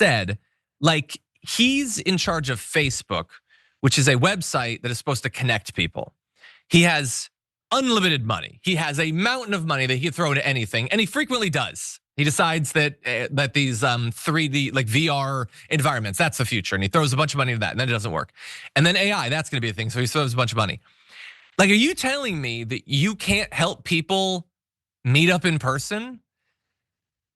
Instead, like he's in charge of Facebook, which is a website that is supposed to connect people. He has unlimited money. He has a mountain of money that he can throw into anything, and he frequently does. He decides that these 3D like VR environments, that's the future, and he throws a bunch of money into that, and then it doesn't work. And then AI, that's gonna be a thing, so he throws a bunch of money. Like, are you telling me that you can't help people meet up in person?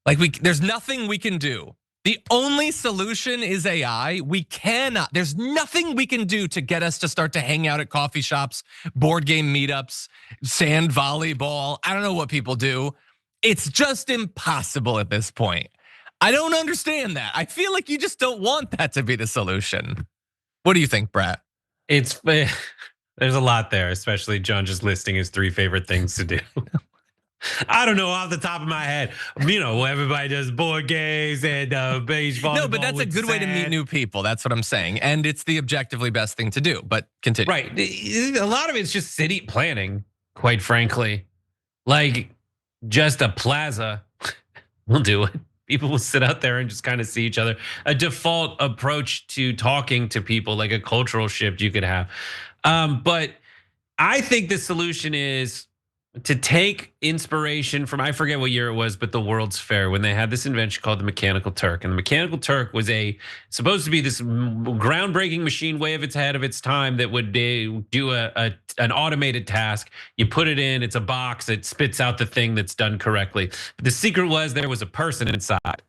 Like there's nothing we can do. The only solution is AI. We cannot, there's nothing we can do to get us to start to hang out at coffee shops, board game meetups, sand volleyball. I don't know what people do. It's just impossible at this point. I don't understand that. I feel like you just don't want that to be the solution. What do you think, Brett? There's a lot there, especially John just listing his 3 favorite things to do. I don't know off the top of my head. Everybody does board games and baseball. No, but that's a good way to meet new people. That's what I'm saying. And it's the objectively best thing to do, but continue. Right, a lot of it's just city planning, quite frankly. Like just a plaza will do it. People will sit out there and just kind of see each other. A default approach to talking to people, like a cultural shift you could have. But I think the solution is to take inspiration from, I forget what year it was, but the World's Fair, when they had this invention called the Mechanical Turk. And the Mechanical Turk was supposed to be this groundbreaking machine way ahead of its time that would do an automated task. You put it in, it's a box, it spits out the thing that's done correctly. But the secret was there was a person inside.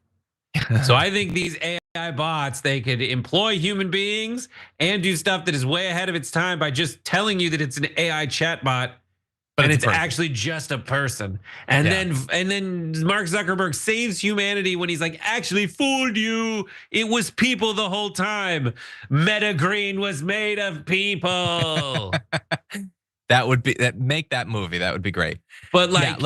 So I think these AI bots, they could employ human beings and do stuff that is way ahead of its time by just telling you that it's an AI chatbot. But it's actually just a person. And then Mark Zuckerberg saves humanity when he's like, actually fooled you. It was people the whole time. Meta Green was made of people. Make that movie. That would be great. But I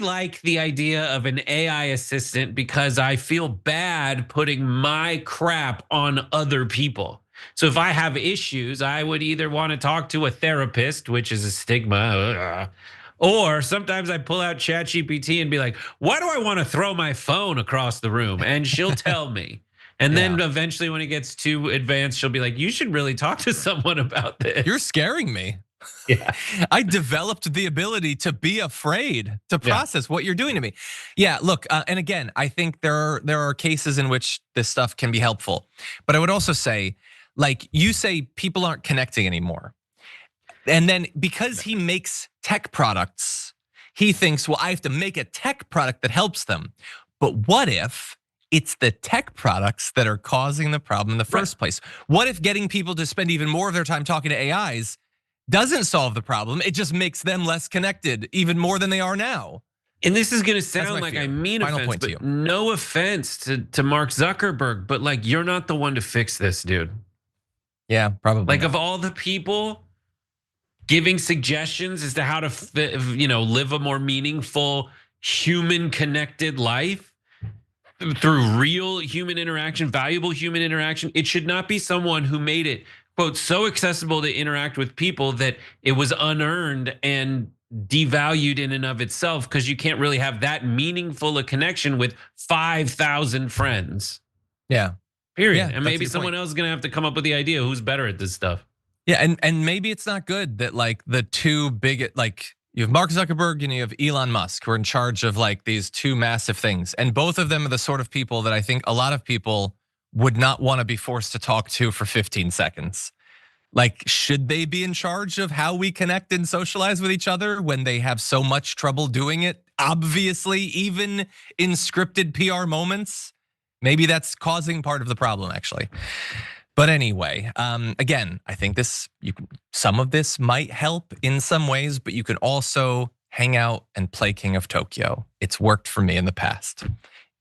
like the idea of an AI assistant because I feel bad putting my crap on other people. So if I have issues, I would either want to talk to a therapist, which is a stigma, or sometimes I pull out ChatGPT and be like, why do I want to throw my phone across the room? And she'll tell me. And then eventually when it gets too advanced, she'll be like, you should really talk to someone about this. You're scaring me. Yeah. I developed the ability to be afraid to process what you're doing to me. Yeah, look, and again, I think there are cases in which this stuff can be helpful. But I would also say, like you say, people aren't connecting anymore. And then because he makes tech products, he thinks, well, I have to make a tech product that helps them. But what if it's the tech products that are causing the problem in the first place? What if getting people to spend even more of their time talking to AIs doesn't solve the problem? It just makes them less connected, even more than they are now. And this is gonna sound like I mean offense, but no offense to Mark Zuckerberg, but like you're not the one to fix this, dude. Yeah, probably. Like of all the people giving suggestions as to how to live a more meaningful, human connected life through real human interaction, valuable human interaction, it should not be someone who made it, quote, so accessible to interact with people that it was unearned and devalued in and of itself, because you can't really have that meaningful a connection with 5,000 friends. Yeah. Period. And maybe someone else is gonna have to come up with the idea who's better at this stuff. Yeah, and maybe it's not good that like the two big, like you have Mark Zuckerberg and you have Elon Musk who are in charge of like these two massive things. And both of them are the sort of people that I think a lot of people would not want to be forced to talk to for 15 seconds. Like, should they be in charge of how we connect and socialize with each other when they have so much trouble doing it? Obviously, even in scripted PR moments. Maybe that's causing part of the problem, actually. But anyway, again, I think some of this might help in some ways, but you can also hang out and play King of Tokyo. It's worked for me in the past.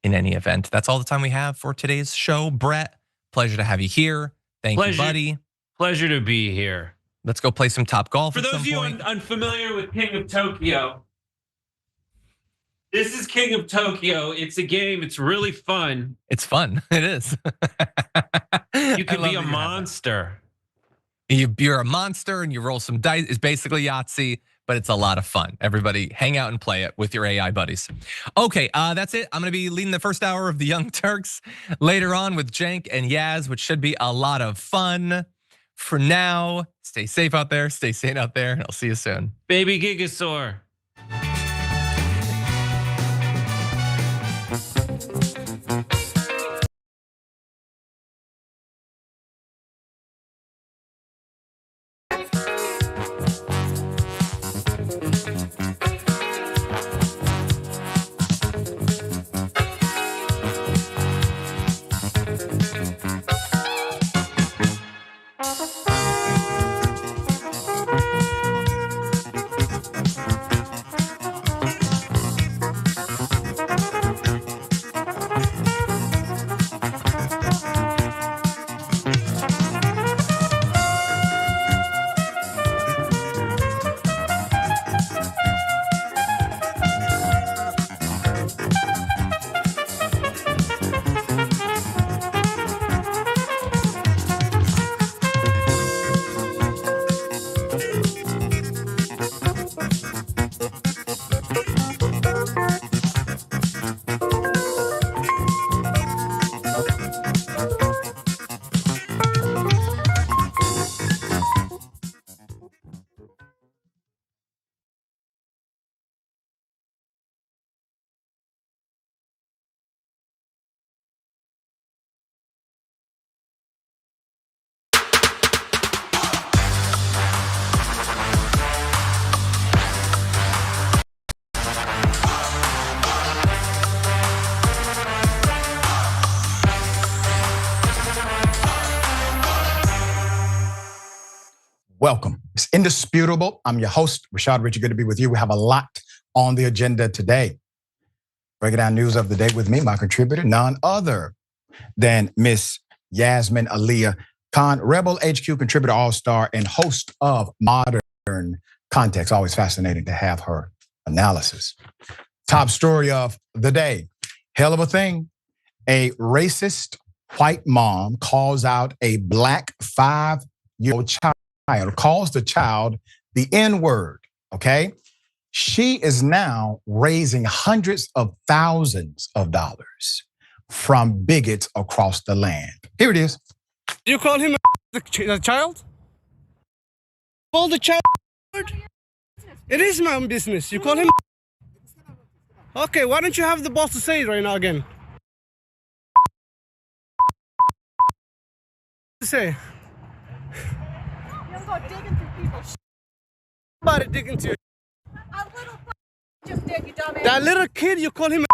In any event, that's all the time we have for today's show. Brett, pleasure to have you here. Thank you, buddy. Pleasure to be here. Let's go play some top golf. For those of you unfamiliar with King of Tokyo, this is King of Tokyo. It's a game. It's really fun. It's fun. It is. You can be a monster. You're a monster and you roll some dice. It's basically Yahtzee, but it's a lot of fun. Everybody hang out and play it with your AI buddies. Okay, that's it. I'm gonna be leading the first hour of the Young Turks later on with Cenk and Yaz, which should be a lot of fun. For now, stay safe out there, stay sane out there, and I'll see you soon. Baby Gigasaur. Welcome. It's indisputable. I'm your host, Rashad Richey. Good to be with you. We have a lot on the agenda today. Breaking down news of the day with me, my contributor, none other than Miss Yasmin Aliyah Khan, Rebel HQ contributor, all-star, and host of Modern Context. Always fascinating to have her analysis. Top story of the day. Hell of a thing. A racist white mom calls out a black 5-year-old child, calls the child the N-word, okay? She is now raising hundreds of thousands of dollars from bigots across the land. Here it is. You call him a child? Call the child? It is my own business. You call him? Okay, why don't you have the boss to say it right now again? Say. You'll go digging through people's shit. Somebody digging through. A little just dig, you dumbass. That little kid, you call him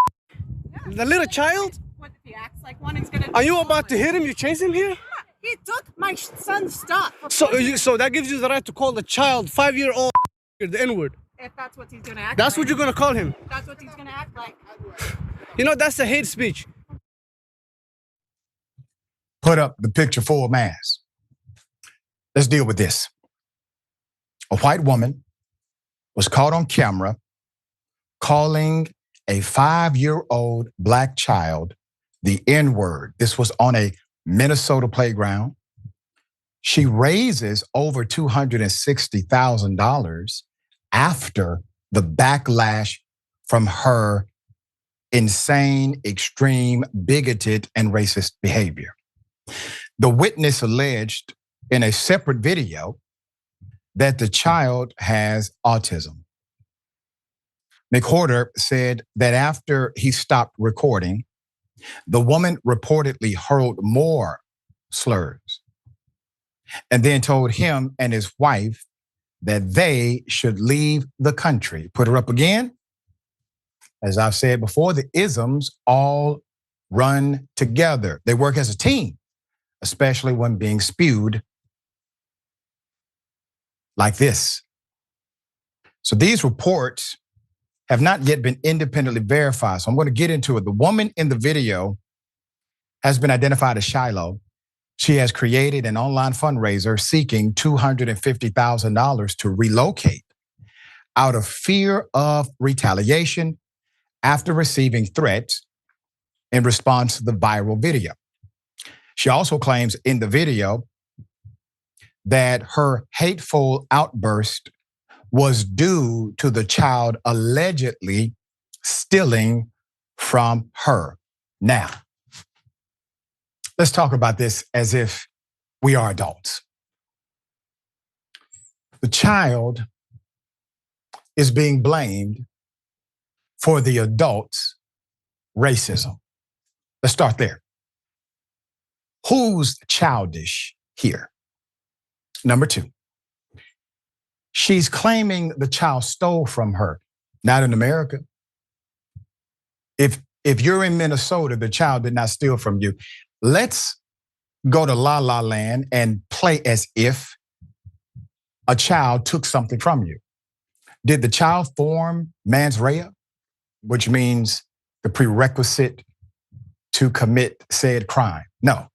the little child? What if he acts like one? He's gonna. Are you about to hit him? You chase him here? He took my son's stuff. So that gives you the right to call the child 5-year-old the N-word. If that's what he's gonna act. That's like. what you're gonna call him. That's what he's gonna act like. You know, that's a hate speech. Put up the picture full mass. Let's deal with this. A white woman was caught on camera calling a 5-year-old black child the N-word. This was on a Minnesota playground. She raises over $260,000 after the backlash from her insane, extreme, bigoted, and racist behavior. The witness alleged in a separate video that the child has autism. McWhorter said that after he stopped recording, the woman reportedly hurled more slurs and then told him and his wife that they should leave the country. Put her up again. As I've said before, the isms all run together. They work as a team, especially when being spewed like this. So these reports have not yet been independently verified. So I'm going to get into it. The woman in the video has been identified as Shiloh. She has created an online fundraiser seeking $250,000 to relocate out of fear of retaliation after receiving threats in response to the viral video. She also claims in the video that her hateful outburst was due to the child allegedly stealing from her. Now, let's talk about this as if we are adults. The child is being blamed for the adult's racism. Let's start there. Who's childish here? Number two, she's claiming the child stole from her. Not in America. If you're in Minnesota, the child did not steal from you. Let's go to La La Land and play as if a child took something from you. Did the child form mens rea, which means the prerequisite to commit said crime? No.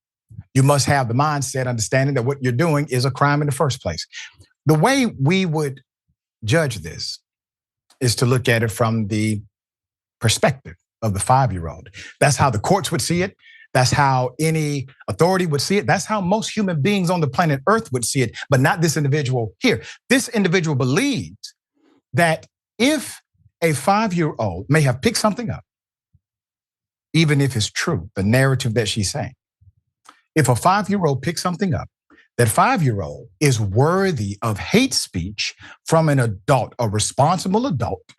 You must have the mindset, understanding that what you're doing is a crime in the first place. The way we would judge this is to look at it from the perspective of the 5-year-old. That's how the courts would see it. That's how any authority would see it. That's how most human beings on the planet Earth would see it, but not this individual here. This individual believes that if a 5-year-old may have picked something up, even if it's true, the narrative that she's saying, if a 5-year-old picks something up, that 5-year-old is worthy of hate speech from an adult, a responsible adult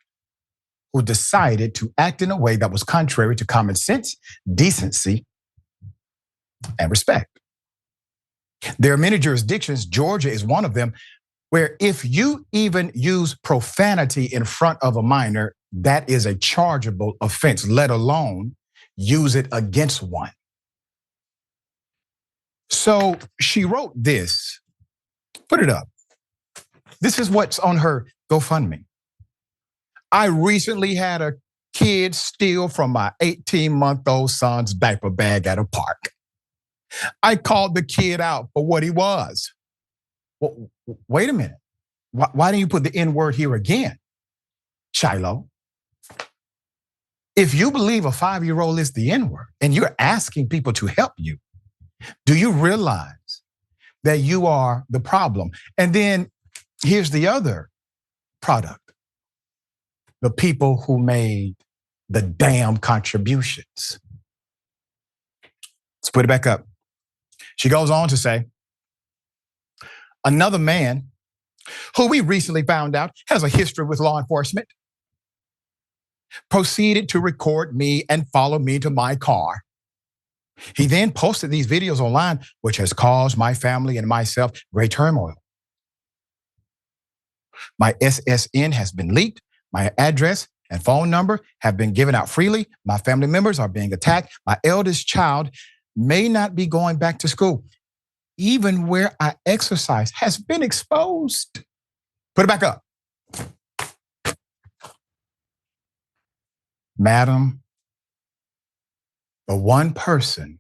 who decided to act in a way that was contrary to common sense, decency, and respect. There are many jurisdictions, Georgia is one of them, where if you even use profanity in front of a minor, that is a chargeable offense, let alone use it against one. So she wrote this, put it up. This is what's on her GoFundMe. I recently had a kid steal from my 18-month-old son's diaper bag at a park. I called the kid out for what he was. Well, wait a minute. Why didn't you put the N-word here again, Shiloh? If you believe a 5-year-old is the N-word and you're asking people to help you, do you realize that you are the problem? And then here's the other product. The people who made the damn contributions. Let's put it back up. She goes on to say, another man who we recently found out has a history with law enforcement proceeded to record me and follow me to my car. He then posted these videos online, which has caused my family and myself great turmoil. My SSN has been leaked. My address and phone number have been given out freely. My family members are being attacked. My eldest child may not be going back to school. Even where I exercise has been exposed. Put it back up. Madam, the one person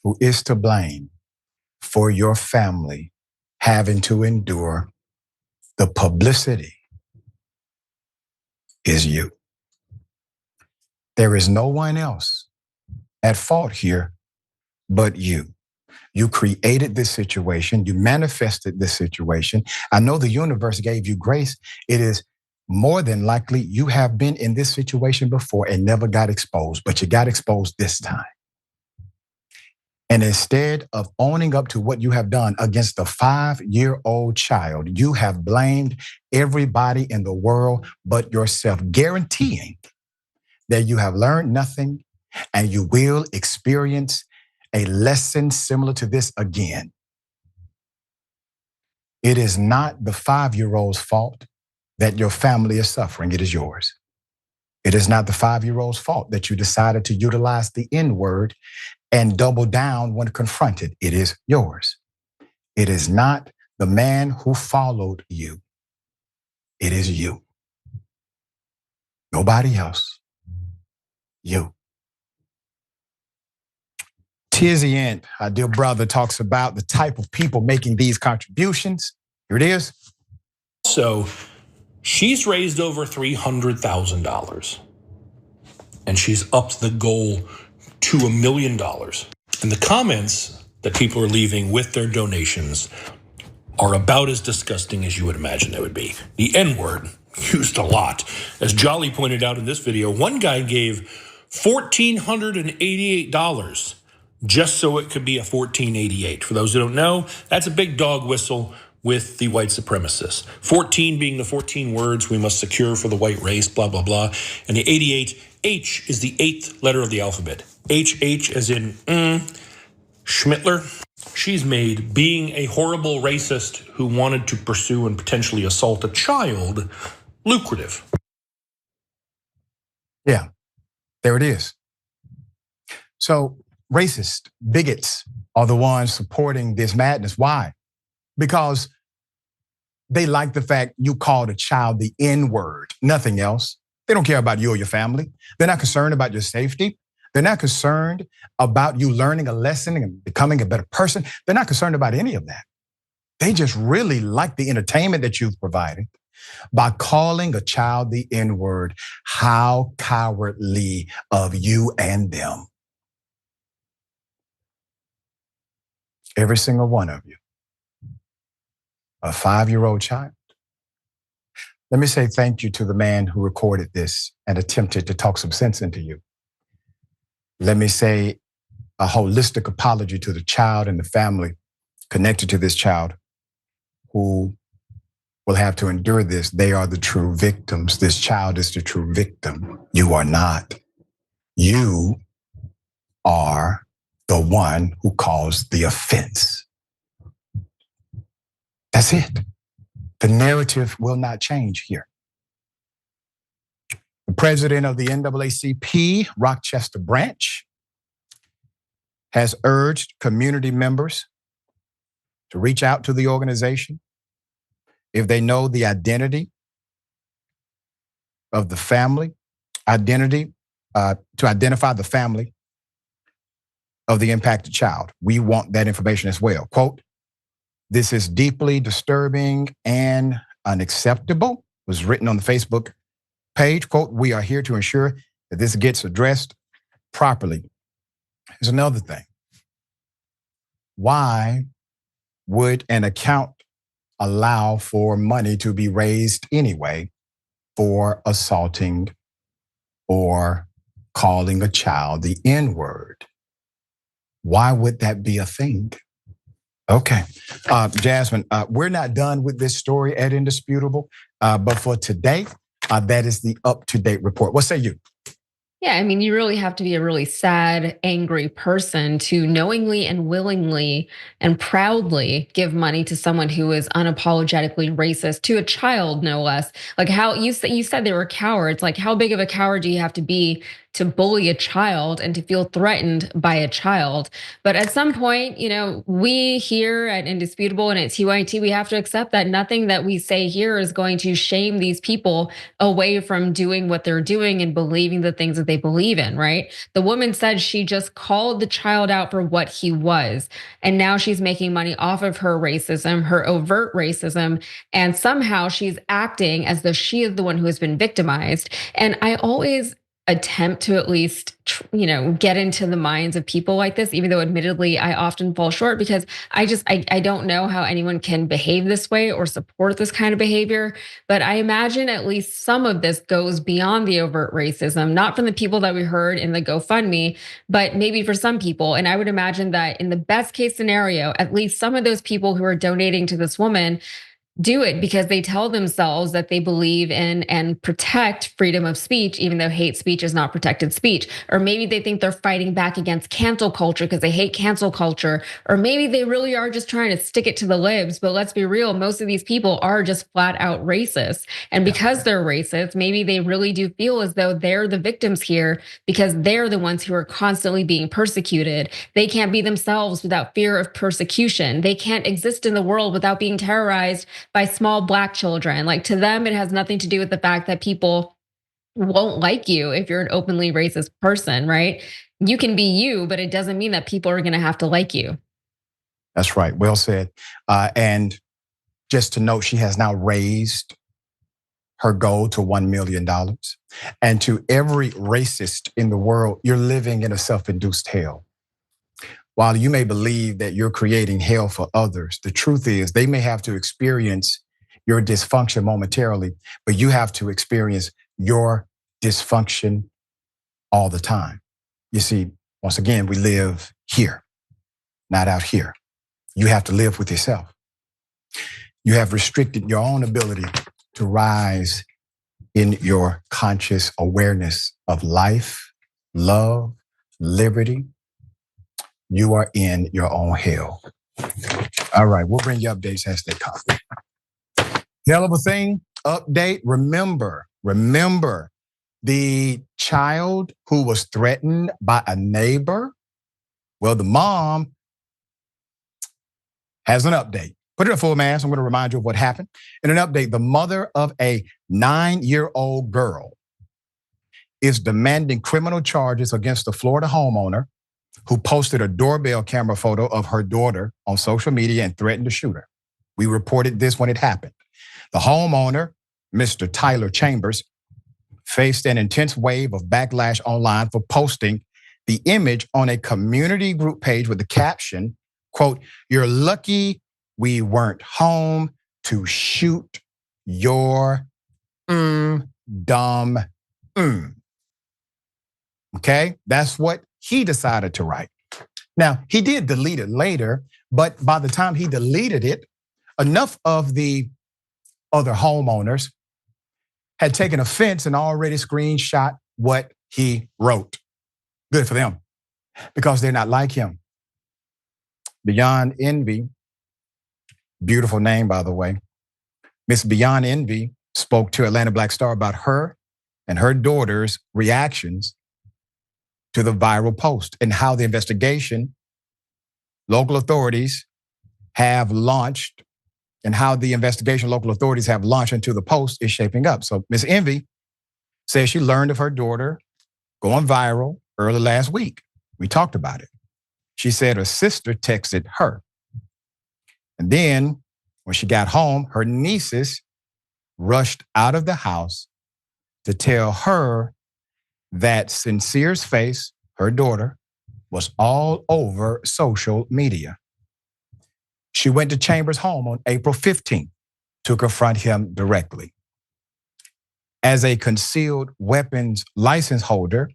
who is to blame for your family having to endure the publicity is you. There is no one else at fault here but you. You created this situation. You manifested this situation. I know the universe gave you grace. It is more than likely you have been in this situation before and never got exposed, but you got exposed this time. And instead of owning up to what you have done against a 5-year-old child, you have blamed everybody in the world but yourself, guaranteeing that you have learned nothing and you will experience a lesson similar to this again. It is not the 5-year-old's fault that your family is suffering. It is yours. It is not the 5-year-old's fault that you decided to utilize the N-word and double down when confronted. It is yours. It is not the man who followed you. It is you. Nobody else. You. Tizzy Ant, our dear brother, talks about the type of people making these contributions. Here it is. So she's raised over $300,000 and she's upped the goal to $1 million. And the comments that people are leaving with their donations are about as disgusting as you would imagine they would be. The N-word, used a lot. As Jolly pointed out in this video, one guy gave $1,488 just so it could be a 1488. For those who don't know, that's a big dog whistle with the white supremacists. 14 being the 14 words we must secure for the white race, blah, blah, blah. And the 88, H is the 8th letter of the alphabet. HH as in Schmittler. She's made being a horrible racist who wanted to pursue and potentially assault a child lucrative. Yeah, there it is. So racist, bigots are the ones supporting this madness. Why? Because they like the fact you called a child the N-word, nothing else. They don't care about you or your family. They're not concerned about your safety. They're not concerned about you learning a lesson and becoming a better person. They're not concerned about any of that. They just really like the entertainment that you've provided by calling a child the N-word. How cowardly of you and them. Every single one of you. A 5-year-old child. Let me say thank you to the man who recorded this and attempted to talk some sense into you. Let me say a holistic apology to the child and the family connected to this child who will have to endure this. They are the true victims. This child is the true victim. You are not. You are the one who caused the offense. That's it. The narrative will not change here. The president of the NAACP, Rochester branch, has urged community members to reach out to the organization if they know the identity of the family, to identify the family of the impacted child. We want that information as well. Quote, "This is deeply disturbing and unacceptable," was written on the Facebook page. Quote, "We are here to ensure that this gets addressed properly." Here's another thing. Why would an account allow for money to be raised anyway for assaulting or calling a child the N-word? Why would that be a thing? Okay, Jasmine, we're not done with this story at Indisputable, but for today, that is the up-to-date report. What say you? Yeah, I mean, you really have to be a really sad, angry person to knowingly and willingly and proudly give money to someone who is unapologetically racist, to a child, no less. Like how you said they were cowards. Like, how big of a coward do you have to be to bully a child and to feel threatened by a child? But at some point, we here at Indisputable and at TYT, we have to accept that nothing that we say here is going to shame these people away from doing what they're doing and believing the things that they believe in, right? The woman said she just called the child out for what he was. And now she's making money off of her racism, her overt racism. And somehow she's acting as though she is the one who has been victimized. And I always attempt to at least, get into the minds of people like this, even though admittedly I often fall short, because I don't know how anyone can behave this way or support this kind of behavior. But I imagine at least some of this goes beyond the overt racism, not from the people that we heard in the GoFundMe, but maybe for some people. And I would imagine that in the best case scenario, at least some of those people who are donating to this woman do it because they tell themselves that they believe in and protect freedom of speech, even though hate speech is not protected speech. Or maybe they think they're fighting back against cancel culture because they hate cancel culture. Or maybe they really are just trying to stick it to the libs. But let's be real, most of these people are just flat out racist. And because they're racist, maybe they really do feel as though they're the victims here because they're the ones who are constantly being persecuted. They can't be themselves without fear of persecution. They can't exist in the world without being terrorized by small Black children. Like, to them, it has nothing to do with the fact that people won't like you if you're an openly racist person, right? You can be you, but it doesn't mean that people are going to have to like you. That's right. Well said. And just to note, she has now raised her goal to $1 million. And to every racist in the world, you're living in a self-induced hell. While you may believe that you're creating hell for others, the truth is they may have to experience your dysfunction momentarily, but you have to experience your dysfunction all the time. You see, once again, we live here, not out here. You have to live with yourself. You have restricted your own ability to rise in your conscious awareness of life, love, liberty. You are in your own hell. All right, we'll bring you updates as they come. Hell of a thing, update. Remember the child who was threatened by a neighbor? Well, the mom has an update. Put it in full mass. I'm going to remind you of what happened. In an update, the mother of a 9-year-old girl is demanding criminal charges against the Florida homeowner who posted a doorbell camera photo of her daughter on social media and threatened to shoot her. We reported this when it happened. The homeowner, Mr. Tyler Chambers, faced an intense wave of backlash online for posting the image on a community group page with the caption, quote, "You're lucky we weren't home to shoot your dumb. Okay, that's what he decided to write. Now, he did delete it later, but by the time he deleted it, enough of the other homeowners had taken offense and already screenshot what he wrote. Good for them, because they're not like him. Beyond Envy, beautiful name, by the way. Miss Beyond Envy spoke to Atlanta Black Star about her and her daughter's reactions to the viral post and how the investigation local authorities have launched and how the investigation local authorities have launched into the post is shaping up. So Miss Envy says she learned of her daughter going viral early last week. We talked about it. She said her sister texted her. And then when she got home, her nieces rushed out of the house to tell her that Sincere's face, her daughter, was all over social media. She went to Chambers' home on April 15th to confront him directly. As a concealed weapons license holder,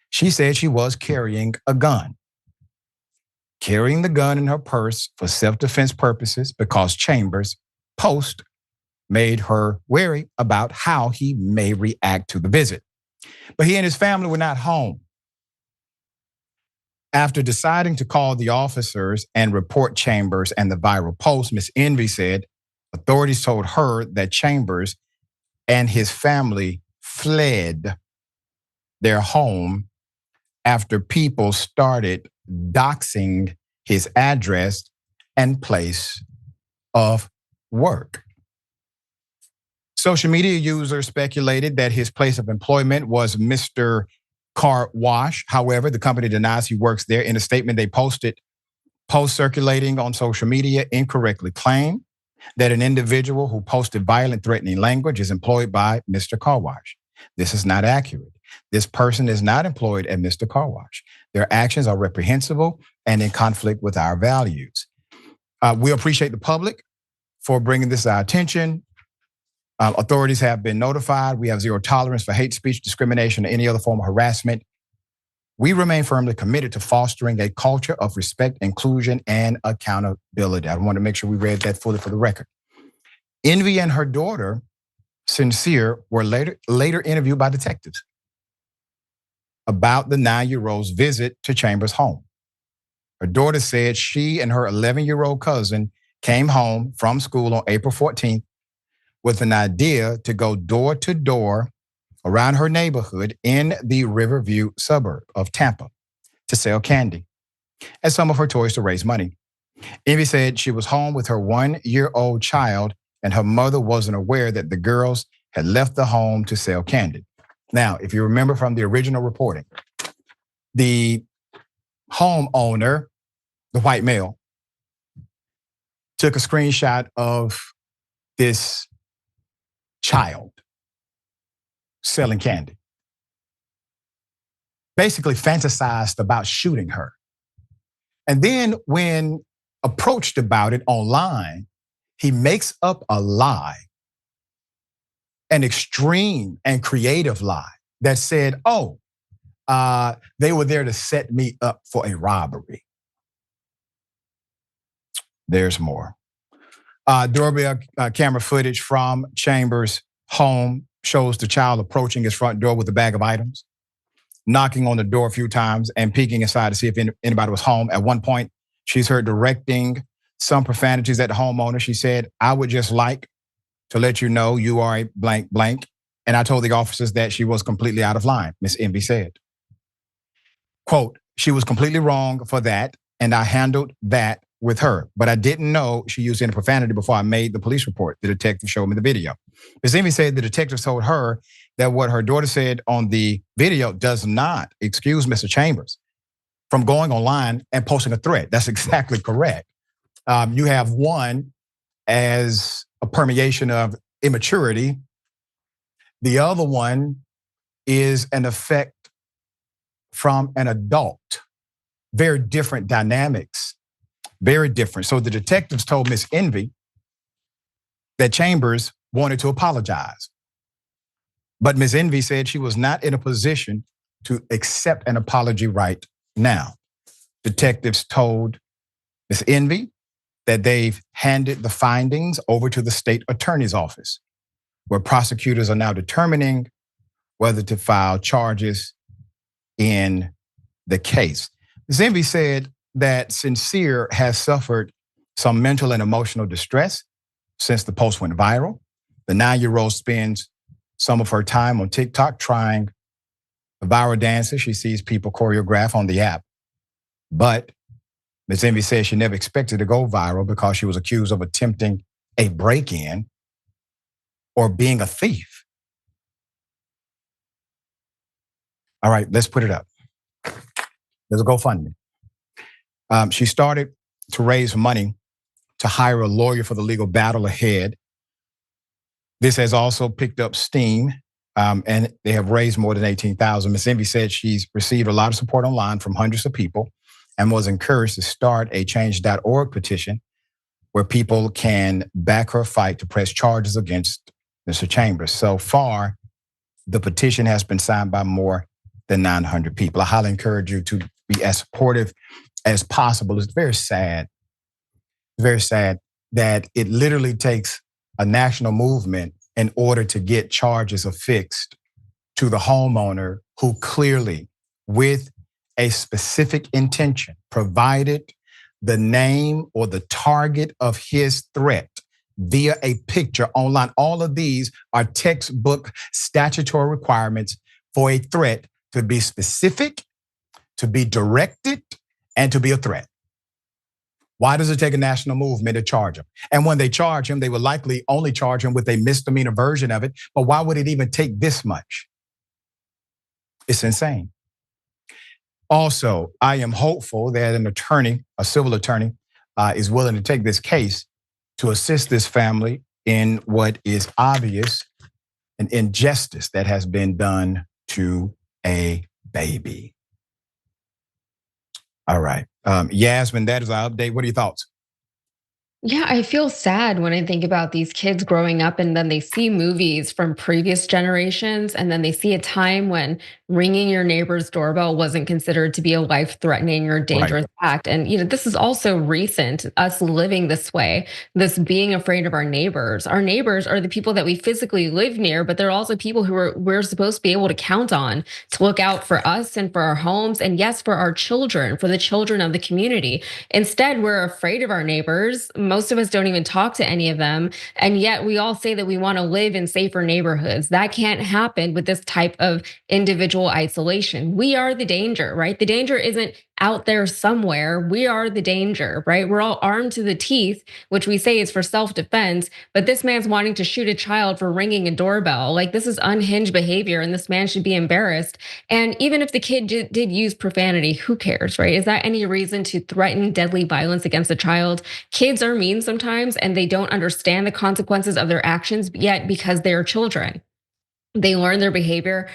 she said she was carrying a gun. Carrying the gun in her purse for self-defense purposes because Chambers' post made her wary about how he may react to the visit. But he and his family were not home. After deciding to call the officers and report Chambers and the viral post, Miss Envy said authorities told her that Chambers and his family fled their home after people started doxing his address and place of work. Social media users speculated that his place of employment was Mr. Car Wash. However, the company denies he works there. In a statement they posted, posts circulating on social media incorrectly claim that an individual who posted violent, threatening language is employed by Mr. Car Wash. This is not accurate. This person is not employed at Mr. Car Wash. Their actions are reprehensible and in conflict with our values. We appreciate the public for bringing this to our attention. Authorities have been notified. We have zero tolerance for hate speech, discrimination, or any other form of harassment. We remain firmly committed to fostering a culture of respect, inclusion, and accountability. I want to make sure we read that fully for the record. Envy and her daughter, Sincere, were later interviewed by detectives about the 9-year-old's visit to Chambers' home. Her daughter said she and her 11-year-old cousin came home from school on April 14th with an idea to go door to door around her neighborhood in the Riverview suburb of Tampa to sell candy and some of her toys to raise money. Envy said she was home with her 1-year-old child and her mother wasn't aware that the girls had left the home to sell candy. Now, if you remember from the original reporting, the homeowner, the white male, took a screenshot of this child selling candy. Basically fantasized about shooting her. And then when approached about it online, he makes up a lie, an extreme and creative lie that said, they were there to set me up for a robbery. There's more. Doorbell camera footage from Chambers' home shows the child approaching his front door with a bag of items, knocking on the door a few times and peeking inside to see if anybody was home. At one point, she's heard directing some profanities at the homeowner. She said, "I would just like to let you know you are a blank blank." And I told the officers that she was completely out of line, Miss Envy said. Quote, "She was completely wrong for that, and I handled that with her. But I didn't know she used any profanity before I made the police report." The detective showed me the video. Ms. Envy said the detective told her that what her daughter said on the video does not excuse Mr. Chambers from going online and posting a threat. That's exactly correct. You have one as a permeation of immaturity. The other one is an effect from an adult. Very different dynamics. Very different. So the detectives told Miss Envy that Chambers wanted to apologize. But Miss Envy said she was not in a position to accept an apology right now. Detectives told Miss Envy that they've handed the findings over to the state attorney's office, where prosecutors are now determining whether to file charges in the case. Miss Envy said that Sincere has suffered some mental and emotional distress since the post went viral. The 9-year-old spends some of her time on TikTok trying the viral dances she sees people choreograph on the app. But Ms. Envy says she never expected to go viral because she was accused of attempting a break-in or being a thief. All right, let's put it up. There's a GoFundMe. She started to raise money to hire a lawyer for the legal battle ahead. This has also picked up steam, and they have raised more than $18,000. Ms. Envy said she's received a lot of support online from hundreds of people and was encouraged to start a change.org petition where people can back her fight to press charges against Mr. Chambers. So far, the petition has been signed by more than 900 people. I highly encourage you to be as supportive as possible. It's very sad that it literally takes a national movement in order to get charges affixed to the homeowner who clearly, with a specific intention, provided the name or the target of his threat via a picture online. All of these are textbook statutory requirements for a threat to be specific, to be directed, and to be a threat. Why does it take a national movement to charge him? And when they charge him, they would likely only charge him with a misdemeanor version of it. But why would it even take this much? It's insane. Also, I am hopeful that an attorney, a civil attorney, is willing to take this case to assist this family in what is obvious an injustice that has been done to a baby. All right. Yasmin, that is our update. What are your thoughts? Yeah, I feel sad when I think about these kids growing up and then they see movies from previous generations and then they see a time when ringing your neighbor's doorbell wasn't considered to be a life-threatening or dangerous act. And this is also recent, us living this way, this being afraid of our neighbors. Our neighbors are the people that we physically live near, but they're also people who we're supposed to be able to count on to look out for us and for our homes, and yes, for our children, for the children of the community. Instead, we're afraid of our neighbors. Most of us don't even talk to any of them. And yet we all say that we want to live in safer neighborhoods. That can't happen with this type of individual isolation. We are the danger, right? The danger isn't out there somewhere. We are the danger, right? We're all armed to the teeth, which we say is for self-defense, but this man's wanting to shoot a child for ringing a doorbell. Like, this is unhinged behavior and this man should be embarrassed. And even if the kid did use profanity, who cares, right? Is that any reason to threaten deadly violence against a child? Kids are mean sometimes and they don't understand the consequences of their actions yet because they're children. They learn their behavior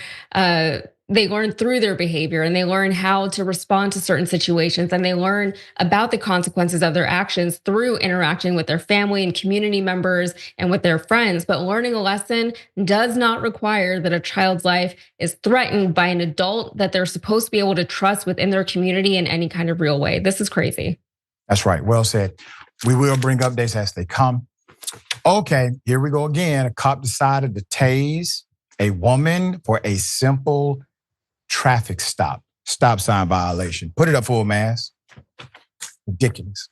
they learn through their behavior, and they learn how to respond to certain situations, and they learn about the consequences of their actions through interacting with their family and community members and with their friends. But learning a lesson does not require that a child's life is threatened by an adult that they're supposed to be able to trust within their community in any kind of real way. This is crazy. That's right. Well said. We will bring updates as they come. Okay, here we go again. A cop decided to tase a woman for a simple traffic stop sign violation. Put it up, full mass. Ridiculous.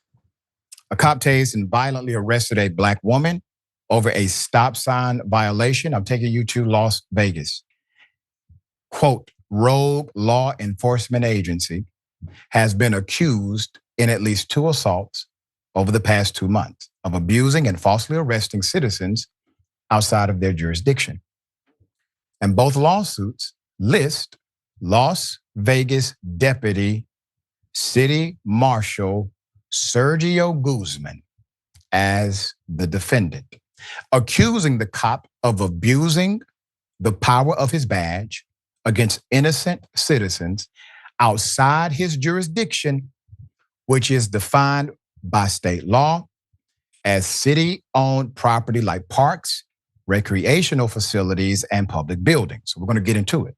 A cop tased and violently arrested a Black woman over a stop sign violation. I'm taking you to Las Vegas. Quote, rogue law enforcement agency has been accused in at least 2 assaults over the past 2 months of abusing and falsely arresting citizens outside of their jurisdiction. And both lawsuits list Las Vegas Deputy City Marshal Sergio Guzman as the defendant, accusing the cop of abusing the power of his badge against innocent citizens outside his jurisdiction, which is defined by state law as city-owned property like parks, recreational facilities, and public buildings. So we're going to get into it.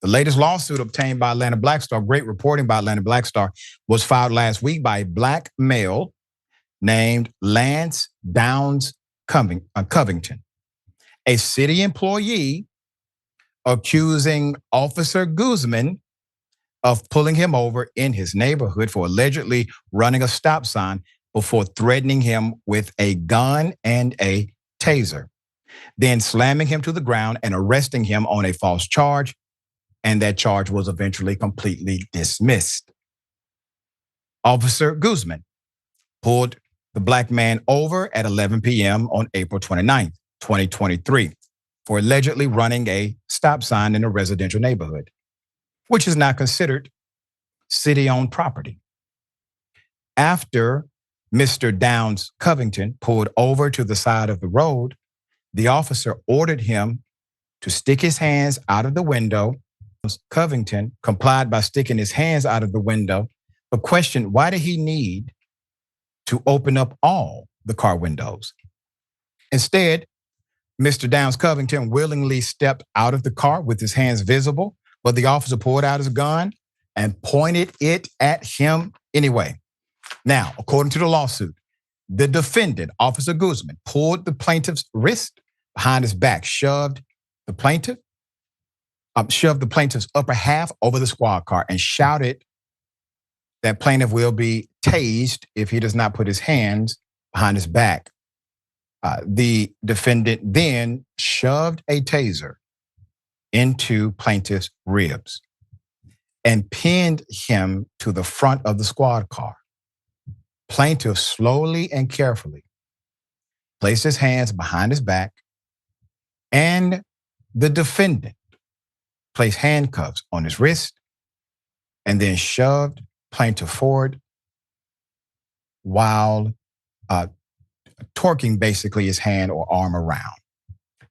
The latest lawsuit obtained by Atlanta Black Star, great reporting by Atlanta Black Star, was filed last week by a Black male named Lance Downs Covington, a city employee, accusing Officer Guzman of pulling him over in his neighborhood for allegedly running a stop sign before threatening him with a gun and a taser, then slamming him to the ground and arresting him on a false charge. And that charge was eventually completely dismissed. Officer Guzman pulled the Black man over at 11 p.m. on April 29th, 2023, for allegedly running a stop sign in a residential neighborhood, which is now considered city-owned property. After Mr. Downs Covington pulled over to the side of the road, the officer ordered him to stick his hands out of the window. Covington complied by sticking his hands out of the window, but questioned why did he need to open up all the car windows. Instead, Mr. Downs Covington willingly stepped out of the car with his hands visible, but the officer pulled out his gun and pointed it at him anyway. Now, according to the lawsuit, the defendant, Officer Guzman, pulled the plaintiff's wrist behind his back, shoved the plaintiff's upper half over the squad car, and shouted that plaintiff will be tased if he does not put his hands behind his back. The defendant then shoved a taser into plaintiff's ribs and pinned him to the front of the squad car. Plaintiff slowly and carefully placed his hands behind his back, and the defendant placed handcuffs on his wrist and then shoved plaintiff forward while torquing basically his hand or arm around.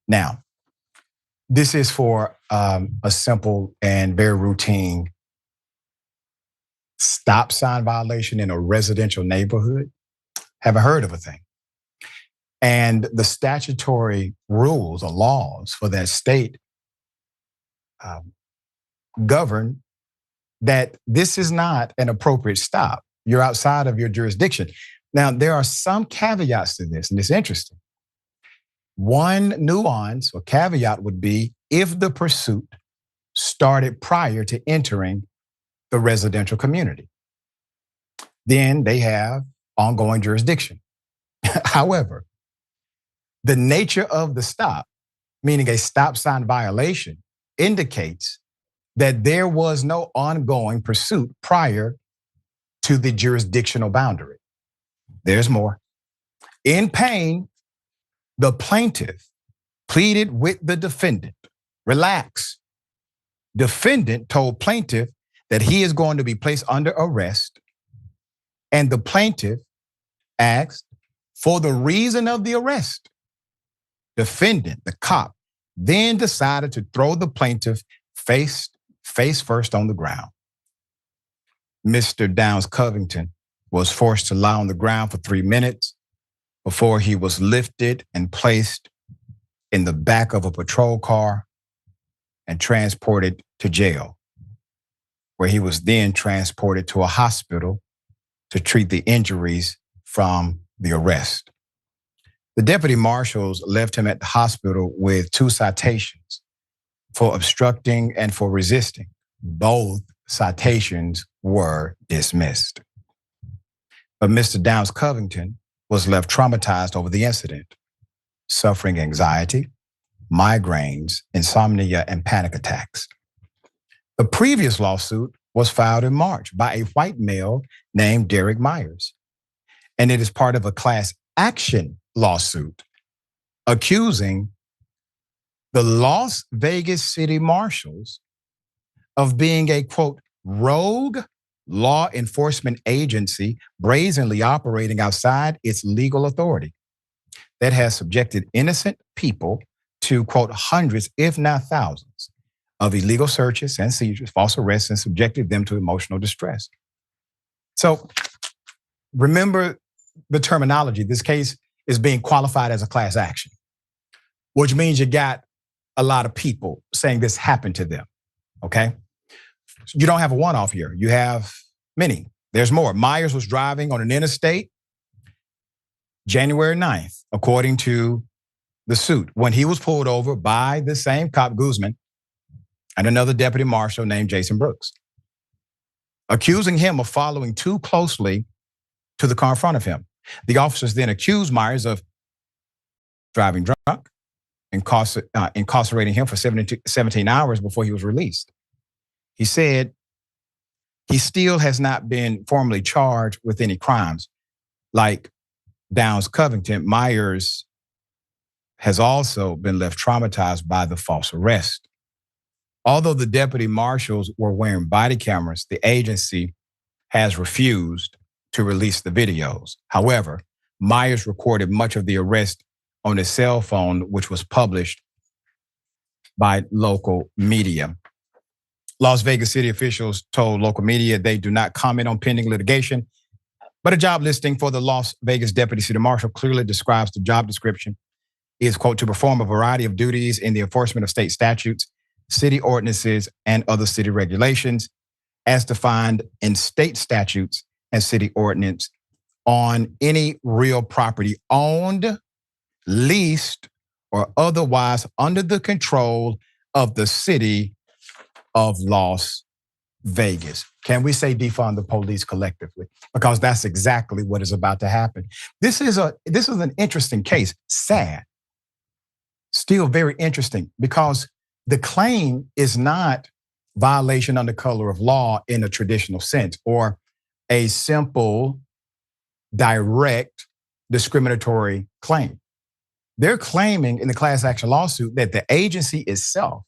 Now, this is for a simple and very routine stop sign violation in a residential neighborhood. Haven't heard of a thing. And the statutory rules or laws for that state govern that this is not an appropriate stop. You're outside of your jurisdiction. Now, there are some caveats to this, and it's interesting. One nuance or caveat would be if the pursuit started prior to entering the residential community, then they have ongoing jurisdiction. However, the nature of the stop, meaning a stop sign violation, indicates that there was no ongoing pursuit prior to the jurisdictional boundary. There's more. In pain, the plaintiff pleaded with the defendant, relax. Defendant told plaintiff that he is going to be placed under arrest, and the plaintiff asked for the reason of the arrest. Defendant, the cop, then decided to throw the plaintiff face face first on the ground. Mr. Downs Covington was forced to lie on the ground for 3 minutes before he was lifted and placed in the back of a patrol car and transported to jail, where he was then transported to a hospital to treat the injuries from the arrest. The deputy marshals left him at the hospital with 2 citations for obstructing and for resisting. Both citations were dismissed. But Mr. Downs Covington was left traumatized over the incident, suffering anxiety, migraines, insomnia, and panic attacks. The previous lawsuit was filed in March by a white male named Derek Myers, and it is part of a class action lawsuit accusing the Las Vegas City Marshals of being a, quote, rogue law enforcement agency brazenly operating outside its legal authority that has subjected innocent people to, quote, hundreds, if not thousands, of illegal searches and seizures, false arrests, and subjected them to emotional distress. So remember the terminology. This case is being qualified as a class action, which means you got a lot of people saying this happened to them, okay? You don't have a one-off here. You have many. There's more. Myers was driving on an interstate January 9th, according to the suit, when he was pulled over by the same cop, Guzman, and another deputy marshal named Jason Brooks, accusing him of following too closely to the car in front of him. The officers then accused Myers of driving drunk, incarcerating him for 17 hours before he was released. He said he still has not been formally charged with any crimes. Like Downs Covington, Myers has also been left traumatized by the false arrest. Although the deputy marshals were wearing body cameras, the agency has refused to release the videos. However, Myers recorded much of the arrest on his cell phone, which was published by local media. Las Vegas City officials told local media they do not comment on pending litigation, but a job listing for the Las Vegas Deputy City Marshal clearly describes the job description is, quote, to perform a variety of duties in the enforcement of state statutes, city ordinances, and other city regulations as defined in state statutes and city ordinance on any real property owned, leased, or otherwise under the control of the city of Las Vegas. Can we say defund the police collectively? Because that's exactly what is about to happen. This is an interesting case, sad, still very interesting, because the claim is not violation under color of law in a traditional sense or a simple, direct, discriminatory claim. They're claiming in the class action lawsuit that the agency itself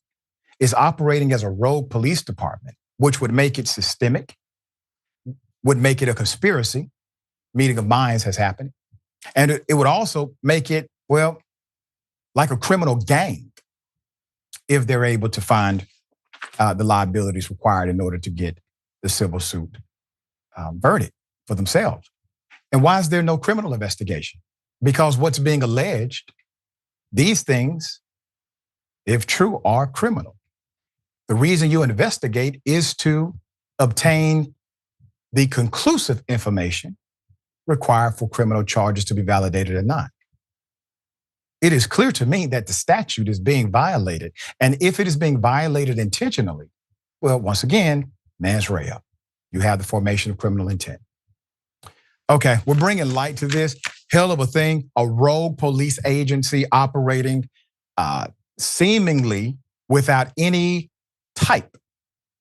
is operating as a rogue police department, which would make it systemic, would make it a conspiracy, meeting of minds has happened. And it would also make it, well, like a criminal gang if they're able to find the liabilities required in order to get the civil suit verdict for themselves. And why is there no criminal investigation? Because what's being alleged, these things, if true, are criminal. The reason you investigate is to obtain the conclusive information required for criminal charges to be validated or not. It is clear to me that the statute is being violated. And if it is being violated intentionally, well, once again, mens rea. You have the formation of criminal intent. Okay, we're bringing light to this. Hell of a thing, a rogue police agency operating seemingly without any type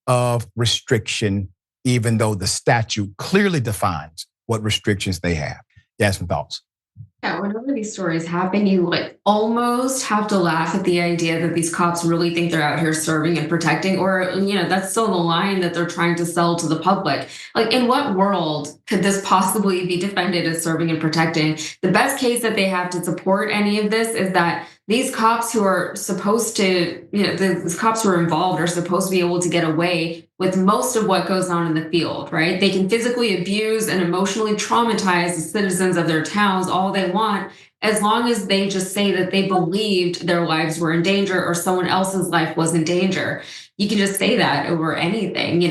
of restriction, even though the statute clearly defines what restrictions they have. You have some thoughts? Yeah, whenever these stories happen, you almost have to laugh at the idea that these cops really think they're out here serving and protecting, or, that's still the line that they're trying to sell to the public. In what world could this possibly be defended as serving and protecting? The best case that they have to support any of this is that these cops who are supposed to, the cops who are involved are supposed to be able to get away with most of what goes on in the field, right? They can physically abuse and emotionally traumatize the citizens of their towns all they want, as long as they just say that they believed their lives were in danger or someone else's life was in danger. You can just say that over anything,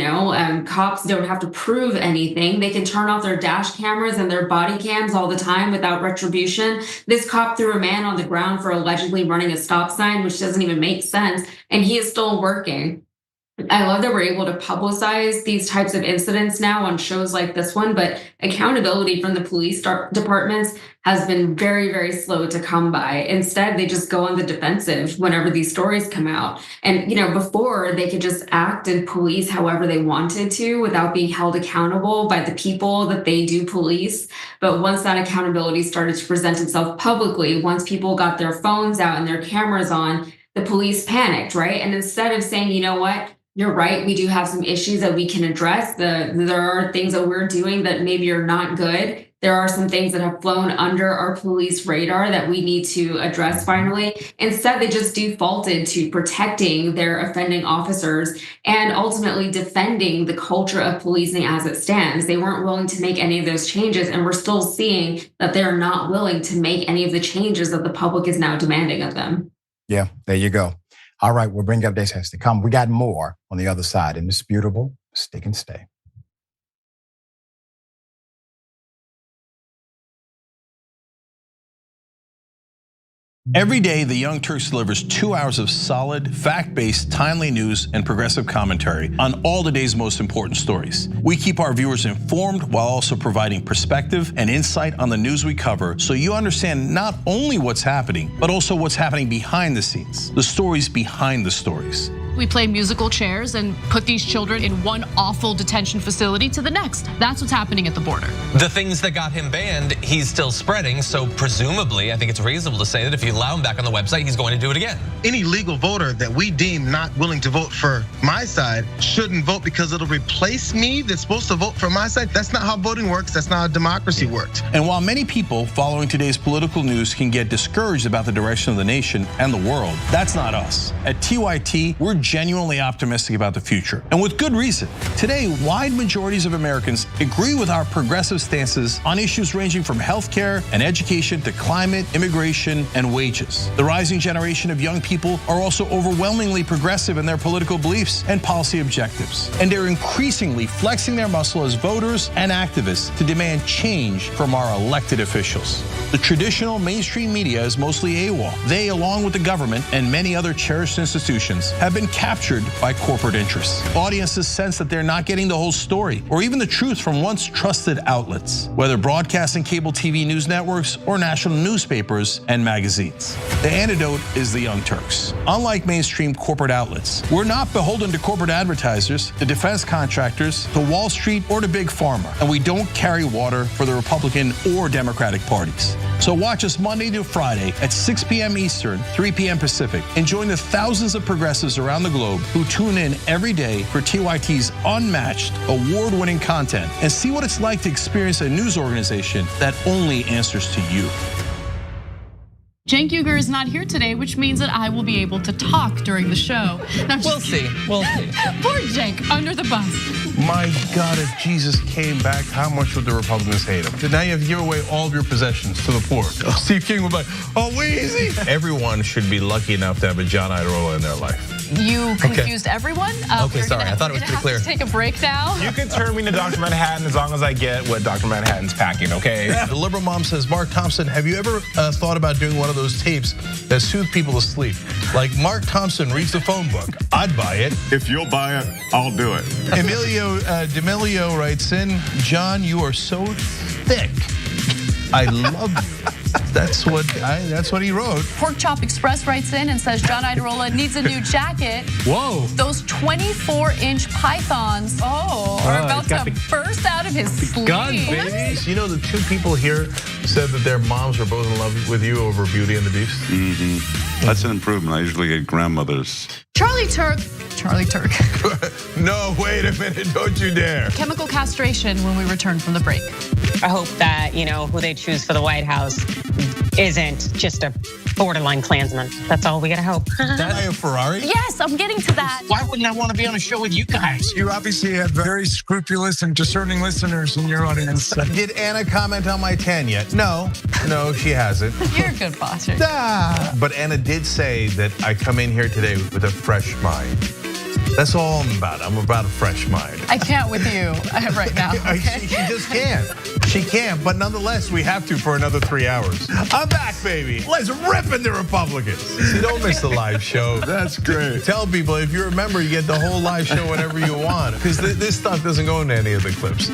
cops don't have to prove anything. They can turn off their dash cameras and their body cams all the time without retribution. This cop threw a man on the ground for allegedly running a stop sign, which doesn't even make sense, and he is still working. I love that we're able to publicize these types of incidents now on shows like this one, but accountability from the police departments has been very, very slow to come by. Instead, they just go on the defensive whenever these stories come out. And, before they could just act and police however they wanted to without being held accountable by the people that they do police. But once that accountability started to present itself publicly, once people got their phones out and their cameras on, the police panicked, right? And instead of saying, you know what, you're right, we do have some issues that we can address. There are things that we're doing that maybe are not good. There are some things that have flown under our police radar that we need to address finally. Instead, they just defaulted to protecting their offending officers and ultimately defending the culture of policing as it stands. They weren't willing to make any of those changes, and we're still seeing that they're not willing to make any of the changes that the public is now demanding of them. Yeah, there you go. All right, we'll bring updates as they come. We got more on the other side. Indisputable, stick and stay. Every day, the Young Turks delivers 2 hours of solid, fact-based, timely news and progressive commentary on all the day's most important stories. We keep our viewers informed while also providing perspective and insight on the news we cover, so you understand not only what's happening, but also what's happening behind the scenes, the stories behind the stories. We play musical chairs and put these children in one awful detention facility to the next. That's what's happening at the border. The things that got him banned, he's still spreading. So presumably, I think it's reasonable to say that if you allow him back on the website, he's going to do it again. Any legal voter that we deem not willing to vote for my side shouldn't vote because it'll replace me that's supposed to vote for my side. That's not how voting works. That's not how democracy works. And while many people following today's political news can get discouraged about the direction of the nation and the world, that's not us. At TYT, we're genuinely optimistic about the future, and with good reason. Today, wide majorities of Americans agree with our progressive stances on issues ranging from healthcare and education to climate, immigration, and wages. The rising generation of young people are also overwhelmingly progressive in their political beliefs and policy objectives, and they're increasingly flexing their muscle as voters and activists to demand change from our elected officials. The traditional mainstream media is mostly AWOL. They, along with the government and many other cherished institutions, have been captured by corporate interests. Audiences sense that they're not getting the whole story or even the truth from once trusted outlets, whether broadcast and cable TV news networks or national newspapers and magazines. The antidote is the Young Turks. Unlike mainstream corporate outlets, we're not beholden to corporate advertisers, to defense contractors, to Wall Street, or to Big Pharma, and we don't carry water for the Republican or Democratic parties. So watch us Monday to Friday at 6 p.m. Eastern, 3 p.m. Pacific, and join the thousands of progressives around the globe who tune in every day for TYT's unmatched, award-winning content and see what it's like to experience a news organization that only answers to you. Cenk Uygur is not here today, which means that I will be able to talk during the show. Now, We'll see. Poor Cenk, under the bus. My God, if Jesus came back, how much would the Republicans hate him? Now you have to give away all of your possessions to the poor. Steve King would be like, oh, Weezy. Everyone should be lucky enough to have a John Iadarola in their life. You confused everyone? Okay, sorry, I thought it was pretty clear. Take a break now. You can turn me to Dr. Manhattan as long as I get what Dr. Manhattan's packing, okay? The liberal mom says, Mark Thompson, have you ever thought about doing one of those tapes that soothe people to sleep? Like Mark Thompson reads the phone book. I'd buy it. If you'll buy it, I'll do it. Emilio D'Amelio writes in, John, you are so thick. I love you. That's what he wrote. Pork Chop Express writes in and says John Iadarola needs a new jacket. Whoa. Those 24-inch pythons are about to burst out of his sleeve. Gun, baby. You know, the two people here said that their moms were both in love with you over Beauty and the Beast. Mm-hmm. That's an improvement. I usually get grandmothers. Charlie Turk. No, wait a minute, don't you dare. Chemical castration when we return from the break. I hope that, who they choose for the White House isn't just a borderline Klansman. That's all we gotta hope. Buy a Ferrari? Yes, I'm getting to that. Why wouldn't I want to be on a show with you guys? You obviously have very scrupulous and discerning listeners in your audience. Did Anna comment on my tan yet? No, she hasn't. You're a good boss. But Anna did say that I come in here today with a fresh mind. That's all I'm about. I'm about a fresh mind. I can't with you right now. Okay? She just can't. She can't, but nonetheless, we have to for another 3 hours. I'm back, baby. Let's rip into Republicans. See, don't miss the live show. That's great. Tell people, if you're a member, you get the whole live show whenever you want, because this stuff doesn't go into any of the clips.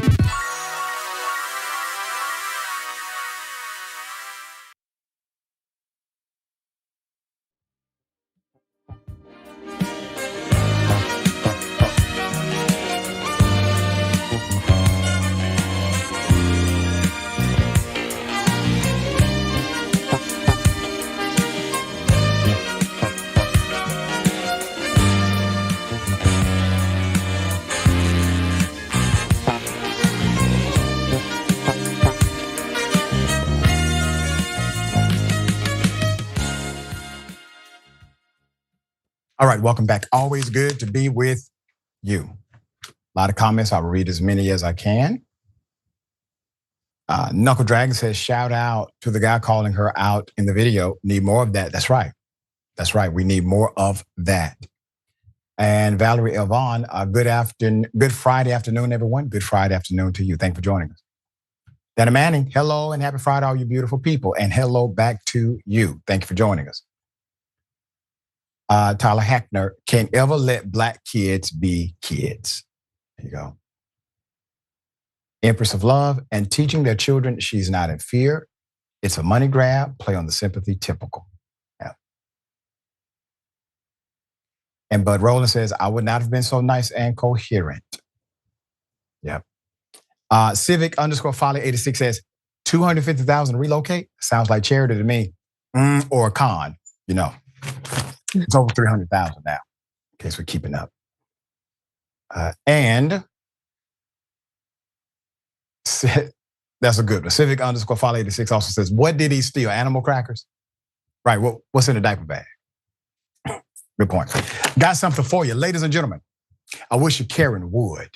All right, welcome back. Always good to be with you. A lot of comments. I'll read as many as I can. Knuckle Dragon says, shout out to the guy calling her out in the video. Need more of that. That's right. That's right. We need more of that. And Valerie Elvon, good Friday afternoon, everyone. Good Friday afternoon to you. Thanks for joining us. Dana Manning, hello and happy Friday, all you beautiful people. And hello back to you. Thank you for joining us. Tyler Hackner, can't ever let black kids be kids. There you go. Empress of Love, and teaching their children she's not in fear. It's a money grab, play on the sympathy, typical. Yeah. And Bud Rowland says, I would not have been so nice and coherent. Yep. Civic _ Folly 86 says, 250,000 relocate? Sounds like charity to me. Or a con, you know. It's over 300,000 now, in case we're keeping up. And that's a good one. Civic _ Folly 86 also says, what did he steal? Animal crackers? Right, what's in the diaper bag? Good point. Got something for you, ladies and gentlemen. I wish you Karen would.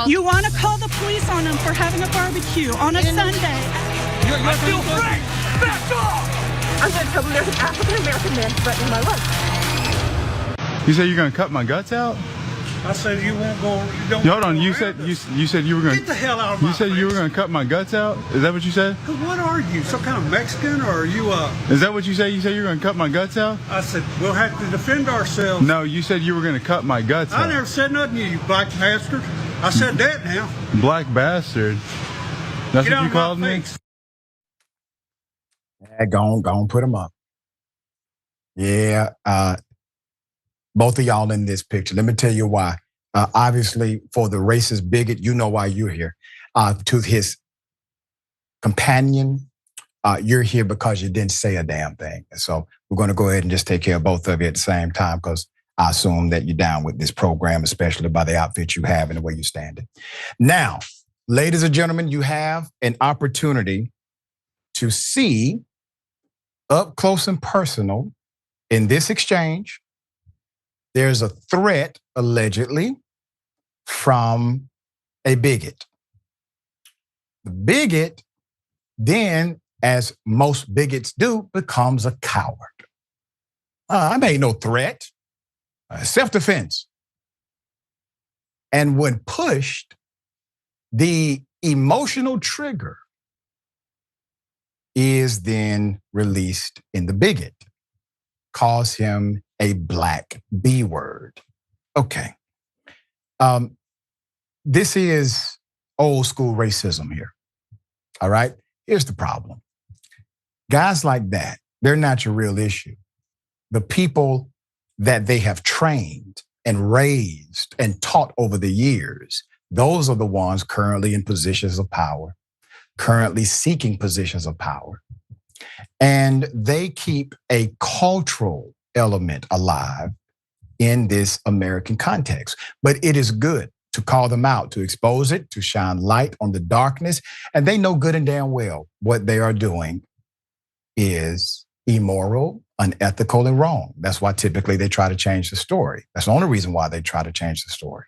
You want to call the police on him for having a barbecue on a Sunday. I feel free! Back off! I'm going to tell them there's an African-American man threatening my life. You said you're gonna cut my guts out? I said you won't go. You don't. Hold on. You said you were gonna. Get the hell out of my You said face. you were gonna cut my guts out. Is that what you said? What are you? Some kind of Mexican, or are you Is that what you said? You said you were gonna cut my guts out? I said we'll have to defend ourselves. No, you said you were gonna cut my guts out. I never said nothing to you, black bastard. I said that now. Black bastard. That's Get what you out called of my me? face. Yeah, go on, put them up. Yeah, both of y'all in this picture. Let me tell you why. Obviously, for the racist bigot, you know why you're here. To his companion, you're here because you didn't say a damn thing. And so we're going to go ahead and just take care of both of you at the same time, because I assume that you're down with this program, especially by the outfit you have and the way you stand it. Now, ladies and gentlemen, you have an opportunity to see up close and personal in this exchange. There's a threat, allegedly, from a bigot. The bigot then, as most bigots do, becomes a coward. I made no threat. Self-defense. And when pushed, the emotional trigger is then released in the bigot. Calls him a black B word. Okay. This is old school racism here. All right. Here's the problem. Guys like that, they're not your real issue. The people that they have trained and raised and taught over the years, those are the ones currently in positions of power, currently seeking positions of power. And they keep a cultural element alive in this American context. But it is good to call them out, to expose it, to shine light on the darkness. And they know good and damn well what they are doing is immoral, unethical, and wrong. That's why typically they try to change the story. That's the only reason why they try to change the story.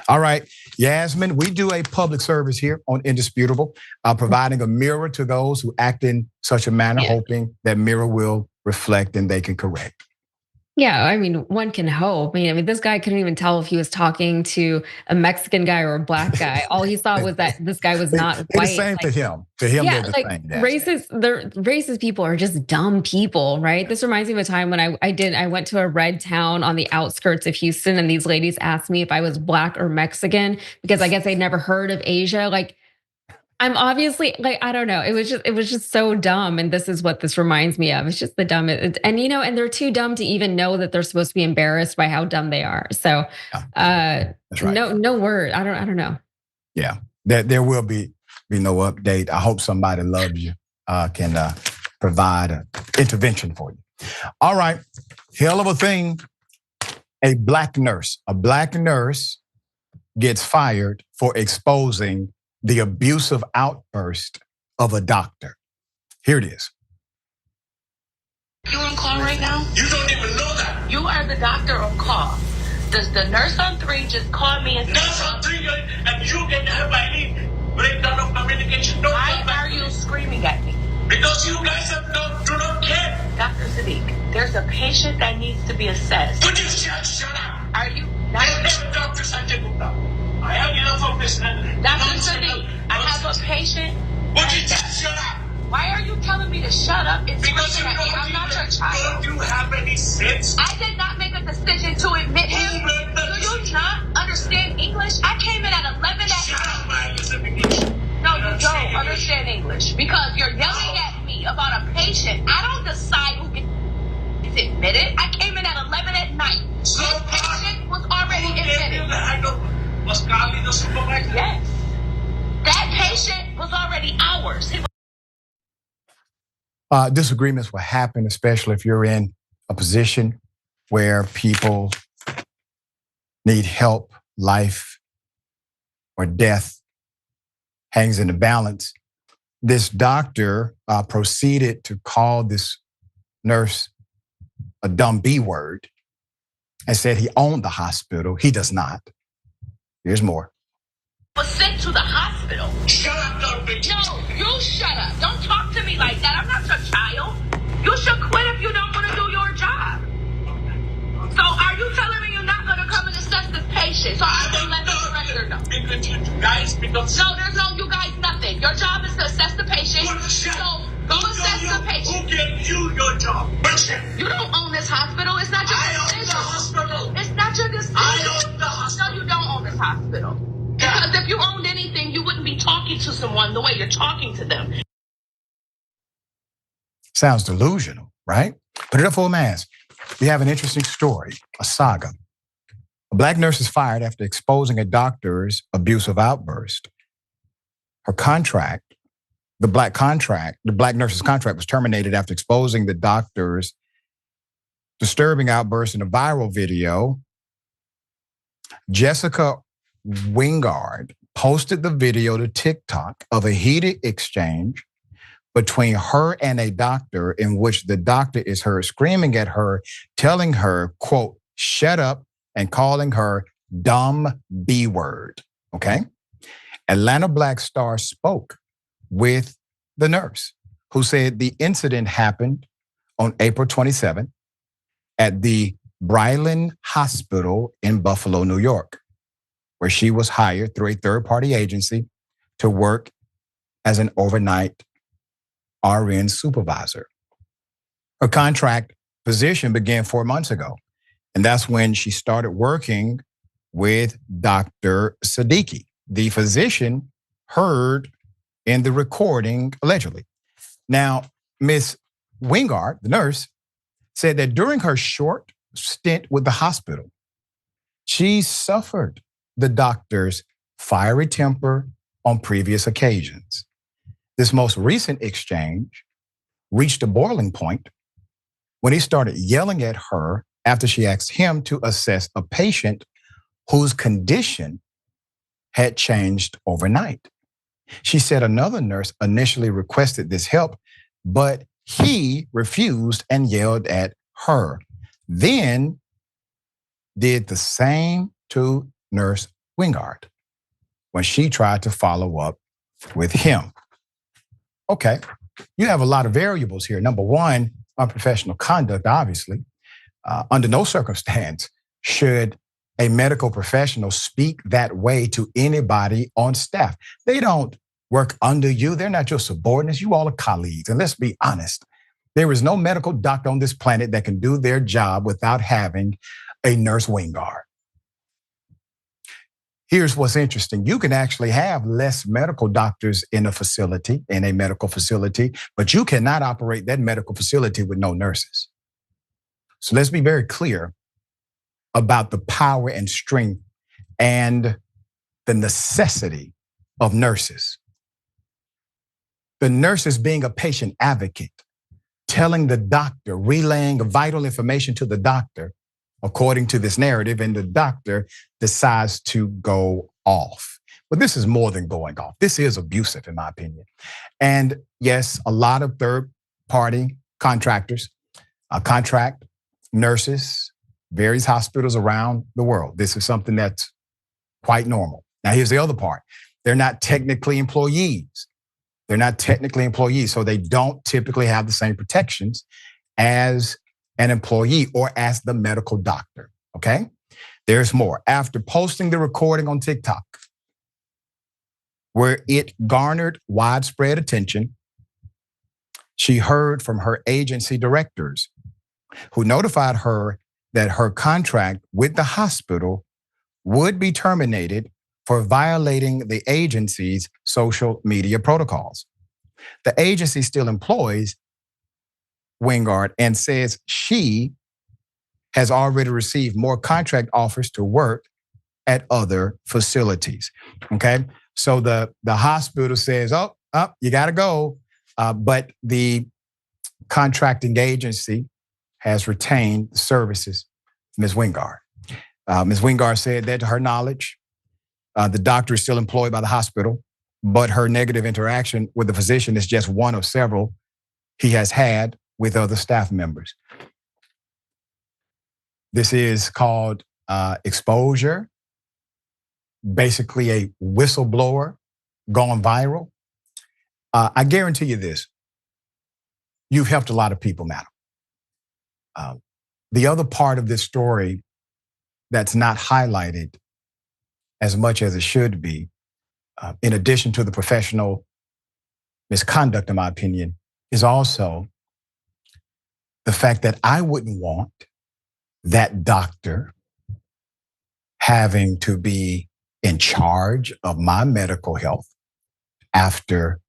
All right, Yasmin, we do a public service here on Indisputable, providing a mirror to those who act in such a manner, hoping that mirror will reflect and they can correct. Yeah, I mean, one can hope. I mean, this guy couldn't even tell if he was talking to a Mexican guy or a black guy. All he saw was that this guy was not white. They're the same to him. To him, yeah, they're the like same. racist people are just dumb people, right? This reminds me of a time when I went to a red town on the outskirts of Houston, and these ladies asked me if I was black or Mexican because I guess they'd never heard of Asia. Like, I'm obviously like, I don't know. It was just so dumb. And this is what this reminds me of. It's just the dumb. And and they're too dumb to even know that they're supposed to be embarrassed by how dumb they are. So That's right. no word. I don't know. Yeah. There will be no update. I hope somebody loves you, can provide an intervention for you. All right. Hell of a thing. A black nurse gets fired for exposing the abusive outburst of a doctor. Here it is. You on call right now? You don't even know that. You are the doctor on call. Does the nurse on 3 just call me and say, nurse on 3 and you get help by any breakdown of communication? Why are you screaming at me? Because you guys do not care. Dr. Sadiq, there's a patient that needs to be assessed. Would you shut up? Are you not Dr. Sanjay Gupta? I have enough of this. Dr. Sadiq, I have a patient. Would you just shut up? Why are you telling me to shut up? Because I'm not your child. Don't you have any sense? I did not make a decision to admit him. Do you not understand English? I came in at 11 at night. Shut up, I listen English. No, you don't understand English because you're yelling at me about a patient. I don't decide who gets admitted. I came in at 11 at night. So this patient was already admitted. Was Carly the supervisor? Yes. That patient was already ours. Disagreements will happen, especially if you're in a position where people need help, life or death hangs in the balance. This doctor proceeded to call this nurse a dumb B word and said he owned the hospital. He does not. Here's more. Was sent to the hospital. Shut up, dumb bitch. No, you shut up. Don't talk to me like that. I'm not your child. You should quit if you don't want to do your job. So are you telling me you're not going to come and assess this patient? So I will let the director know. Because you guys because no, there's no you guys nothing. Your job is to assess the patient. So go assess the patient. Who gave you your job? You don't own this hospital. It's not your decision. I own the hospital. It's not your decision. I own the hospital. No, you don't own this hospital. Because if you owned anything, you wouldn't be talking to someone the way you're talking to them. Sounds delusional, right? Put it up for a mask. We have an interesting story, a saga. A black nurse is fired after exposing a doctor's abusive outburst. Her contract, the black nurse's contract was terminated after exposing the doctor's disturbing outburst in a viral video. Jessica Wingard posted the video to TikTok of a heated exchange between her and a doctor in which the doctor is heard screaming at her, telling her, quote, shut up, and calling her dumb B word, okay? Atlanta Black Star spoke with the nurse who said the incident happened on April 27th at the Bryland Hospital in Buffalo, New York, where she was hired through a third-party agency to work as an overnight RN supervisor. Her contract position began 4 months ago, and that's when she started working with Dr. Siddiqui, the physician heard in the recording allegedly. Now, Ms. Wingard, the nurse, said that during her short stint with the hospital, she suffered the doctor's fiery temper on previous occasions. This most recent exchange reached a boiling point when he started yelling at her after she asked him to assess a patient whose condition had changed overnight. She said another nurse initially requested this help, but He refused and yelled at her. Then did the same to Nurse Wingard when she tried to follow up with him. Okay, you have a lot of variables here. Number one, unprofessional conduct, obviously. Under no circumstance should a medical professional speak that way to anybody on staff. They don't work under you. They're not your subordinates. You all are colleagues. And let's be honest, there is no medical doctor on this planet that can do their job without having a nurse Wingard. Here's what's interesting. You can actually have less medical doctors in a medical facility, but you cannot operate that medical facility with no nurses. So let's be very clear about the power and strength and the necessity of nurses. The nurses being a patient advocate, telling the doctor, relaying vital information to the doctor, according to this narrative, and the doctor decides to go off. But this is more than going off. This is abusive, in my opinion. And yes, a lot of third-party contractors contract nurses, various hospitals around the world. This is something that's quite normal. Now, here's the other part. They're not technically employees. So they don't typically have the same protections as an employee or as the medical doctor, okay? There's more. After posting the recording on TikTok, where it garnered widespread attention, she heard from her agency directors who notified her that her contract with the hospital would be terminated for violating the agency's social media protocols. The agency still employs Wingard and says she has already received more contract offers to work at other facilities. Okay, so the hospital says, oh, you got to go, but the contracting agency has retained the services of Ms. Wingard. Ms. Wingard said that to her knowledge, the doctor is still employed by the hospital, but her negative interaction with the physician is just one of several he has had with other staff members. This is called exposure, basically a whistleblower gone viral. I guarantee you this, you've helped a lot of people, madam. The other part of this story that's not highlighted as much as it should be, in addition to the professional misconduct, in my opinion, is also the fact that I wouldn't want that doctor having to be in charge of my medical health after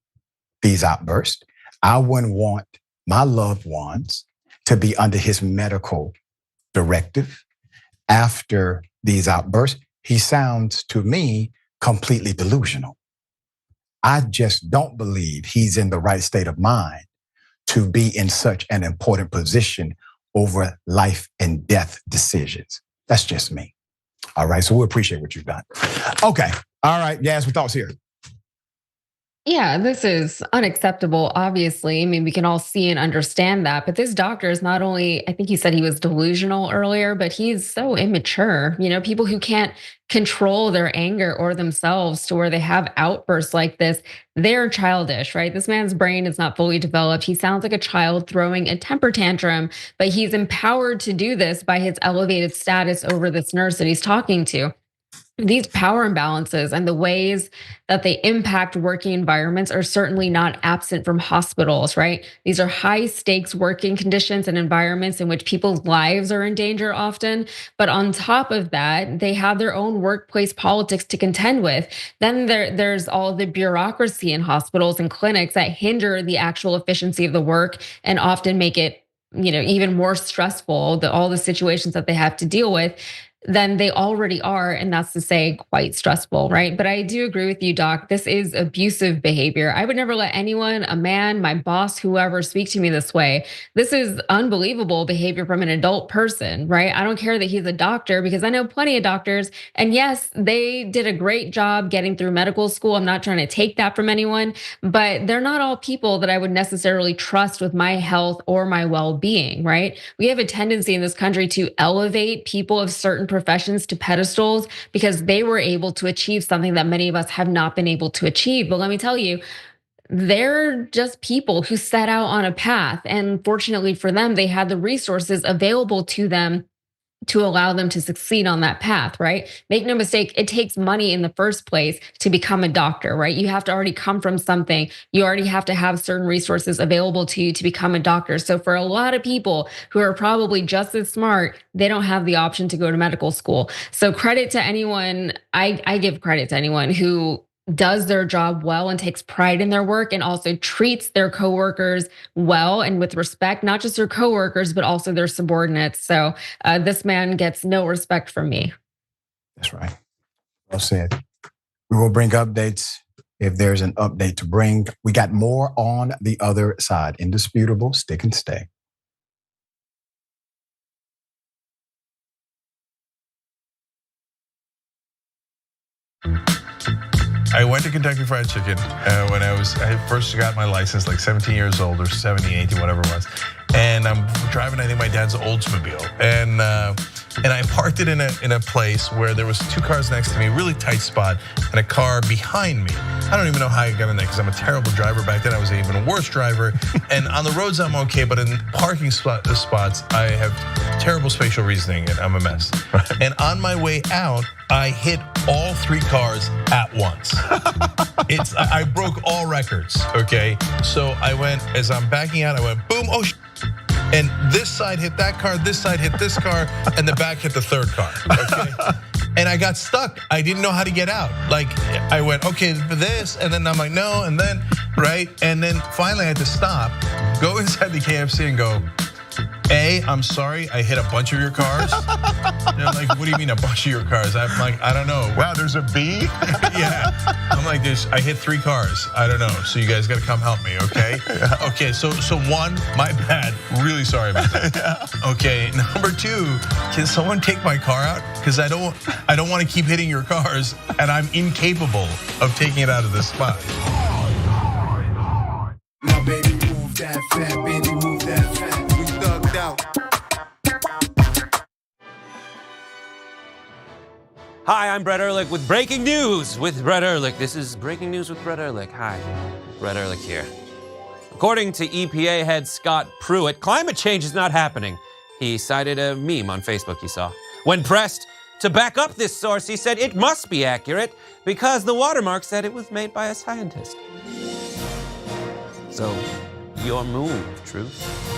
these outbursts. I wouldn't want my loved ones to be under his medical directive after these outbursts. He sounds to me completely delusional. I just don't believe he's in the right state of mind to be in such an important position over life and death decisions. That's just me. All right, so we appreciate what you've done. Okay, all right, Yas, what thoughts here? Yeah, this is unacceptable, obviously. I mean, we can all see and understand that. But this doctor is not only, I think he said he was delusional earlier, but he's so immature. You know, people who can't control their anger or themselves to where they have outbursts like this, they're childish, right? This man's brain is not fully developed. He sounds like a child throwing a temper tantrum, but he's empowered to do this by his elevated status over this nurse that he's talking to. These power imbalances and the ways that they impact working environments are certainly not absent from hospitals, right? These are high stakes working conditions and environments in which people's lives are in danger often. But on top of that, they have their own workplace politics to contend with. Then there's all the bureaucracy in hospitals and clinics that hinder the actual efficiency of the work and often make it, even more stressful, all the situations that they have to deal with. than they already are. And that's to say quite stressful, right? But I do agree with you, Doc. This is abusive behavior. I would never let anyone, a man, my boss, whoever, speak to me this way. This is unbelievable behavior from an adult person, right? I don't care that he's a doctor, because I know plenty of doctors. And yes, they did a great job getting through medical school. I'm not trying to take that from anyone, but they're not all people that I would necessarily trust with my health or my well-being, right? We have a tendency in this country to elevate people of certain professions to pedestals because they were able to achieve something that many of us have not been able to achieve. But let me tell you, they're just people who set out on a path. And fortunately for them, they had the resources available to them to allow them to succeed on that path, right? Make no mistake, it takes money in the first place to become a doctor, right? You have to already come from something. You already have to have certain resources available to you to become a doctor. So for a lot of people who are probably just as smart, they don't have the option to go to medical school. So credit to anyone, I give credit to anyone who does their job well and takes pride in their work and also treats their coworkers well and with respect, not just their coworkers, but also their subordinates. So this man gets no respect from me. That's right. Well said. We will bring updates if there's an update to bring. We got more on the other side. Indisputable, stick and stay. I went to Kentucky Fried Chicken when I first got my license, like 17 years old or 17, 18, whatever it was. And I'm driving, I think, my dad's Oldsmobile. And I parked it in a place where there was two cars next to me, really tight spot, and a car behind me. I don't even know how I got in there because I'm a terrible driver. Back then I was an even worse driver. And on the roads I'm okay, but in parking spots I have terrible spatial reasoning and I'm a mess. And on my way out, I hit all three cars at once. I broke all records, okay? So I went, as I'm backing out, I went boom, oh and this side hit that car, this side hit this car, and the back hit the third car, okay? And I got stuck. I didn't know how to get out. Like, I went, okay, for this, and then I'm like, no, and then, right? And then finally I had to stop, go inside the KFC and go, I'm sorry, I hit a bunch of your cars. They're like, what do you mean a bunch of your cars? I'm like, I don't know. Wow, there's a B? Yeah, I'm like this, I hit 3 cars. I don't know, so you guys gotta come help me, okay? Okay, so one, my bad, really sorry about that. Okay, number 2, can someone take my car out? Because I don't wanna keep hitting your cars and I'm incapable of taking it out of this spot. Now baby, move that fat, baby, move that fat. Out. Hi, I'm Brett Ehrlich with Breaking News with Brett Ehrlich. This is Breaking News with Brett Ehrlich. Hi, Brett Ehrlich here. According to EPA head Scott Pruitt, climate change is not happening. He cited a meme on Facebook he saw. When pressed to back up this source, he said it must be accurate because the watermark said it was made by a scientist. So, your move, Truth.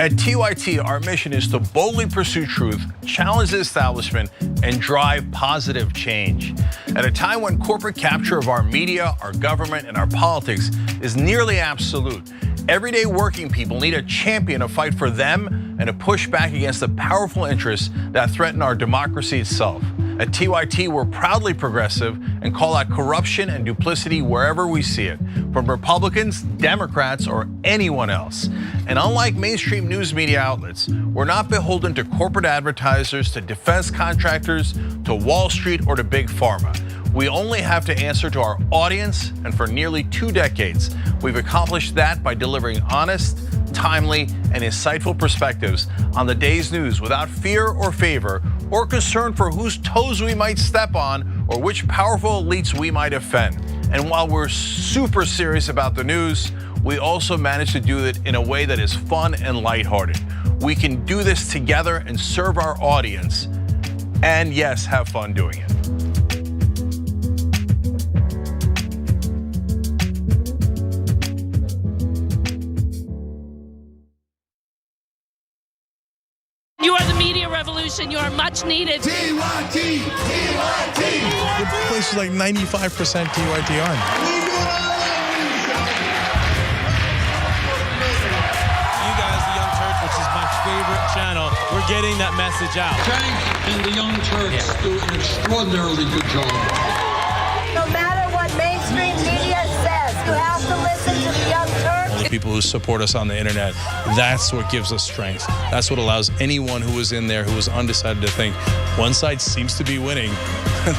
At TYT, our mission is to boldly pursue truth, challenge the establishment, and drive positive change. At a time when corporate capture of our media, our government, and our politics is nearly absolute, everyday working people need a champion to fight for them and to push back against the powerful interests that threaten our democracy itself. At TYT, we're proudly progressive and call out corruption and duplicity wherever we see it, from Republicans, Democrats, or anyone else. And unlike mainstream news media outlets, we're not beholden to corporate advertisers, to defense contractors, to Wall Street, or to Big Pharma. We only have to answer to our audience, and for nearly 2 decades, we've accomplished that by delivering honest, timely, and insightful perspectives on the day's news without fear or favor or concern for whose toes we might step on or which powerful elites we might offend. And while we're super serious about the news, we also manage to do it in a way that is fun and lighthearted. We can do this together and serve our audience, and yes, have fun doing it. You are the media revolution. You are much needed. TYT, TYT. The place is like 95% TYT on. channel, we're getting that message out. Tank and the Young Turks do an extraordinarily good job. No matter what mainstream media says, you have to listen to the Young Turks. The people who support us on the internet, that's what gives us strength. That's what allows anyone who was in there who was undecided to think one side seems to be winning.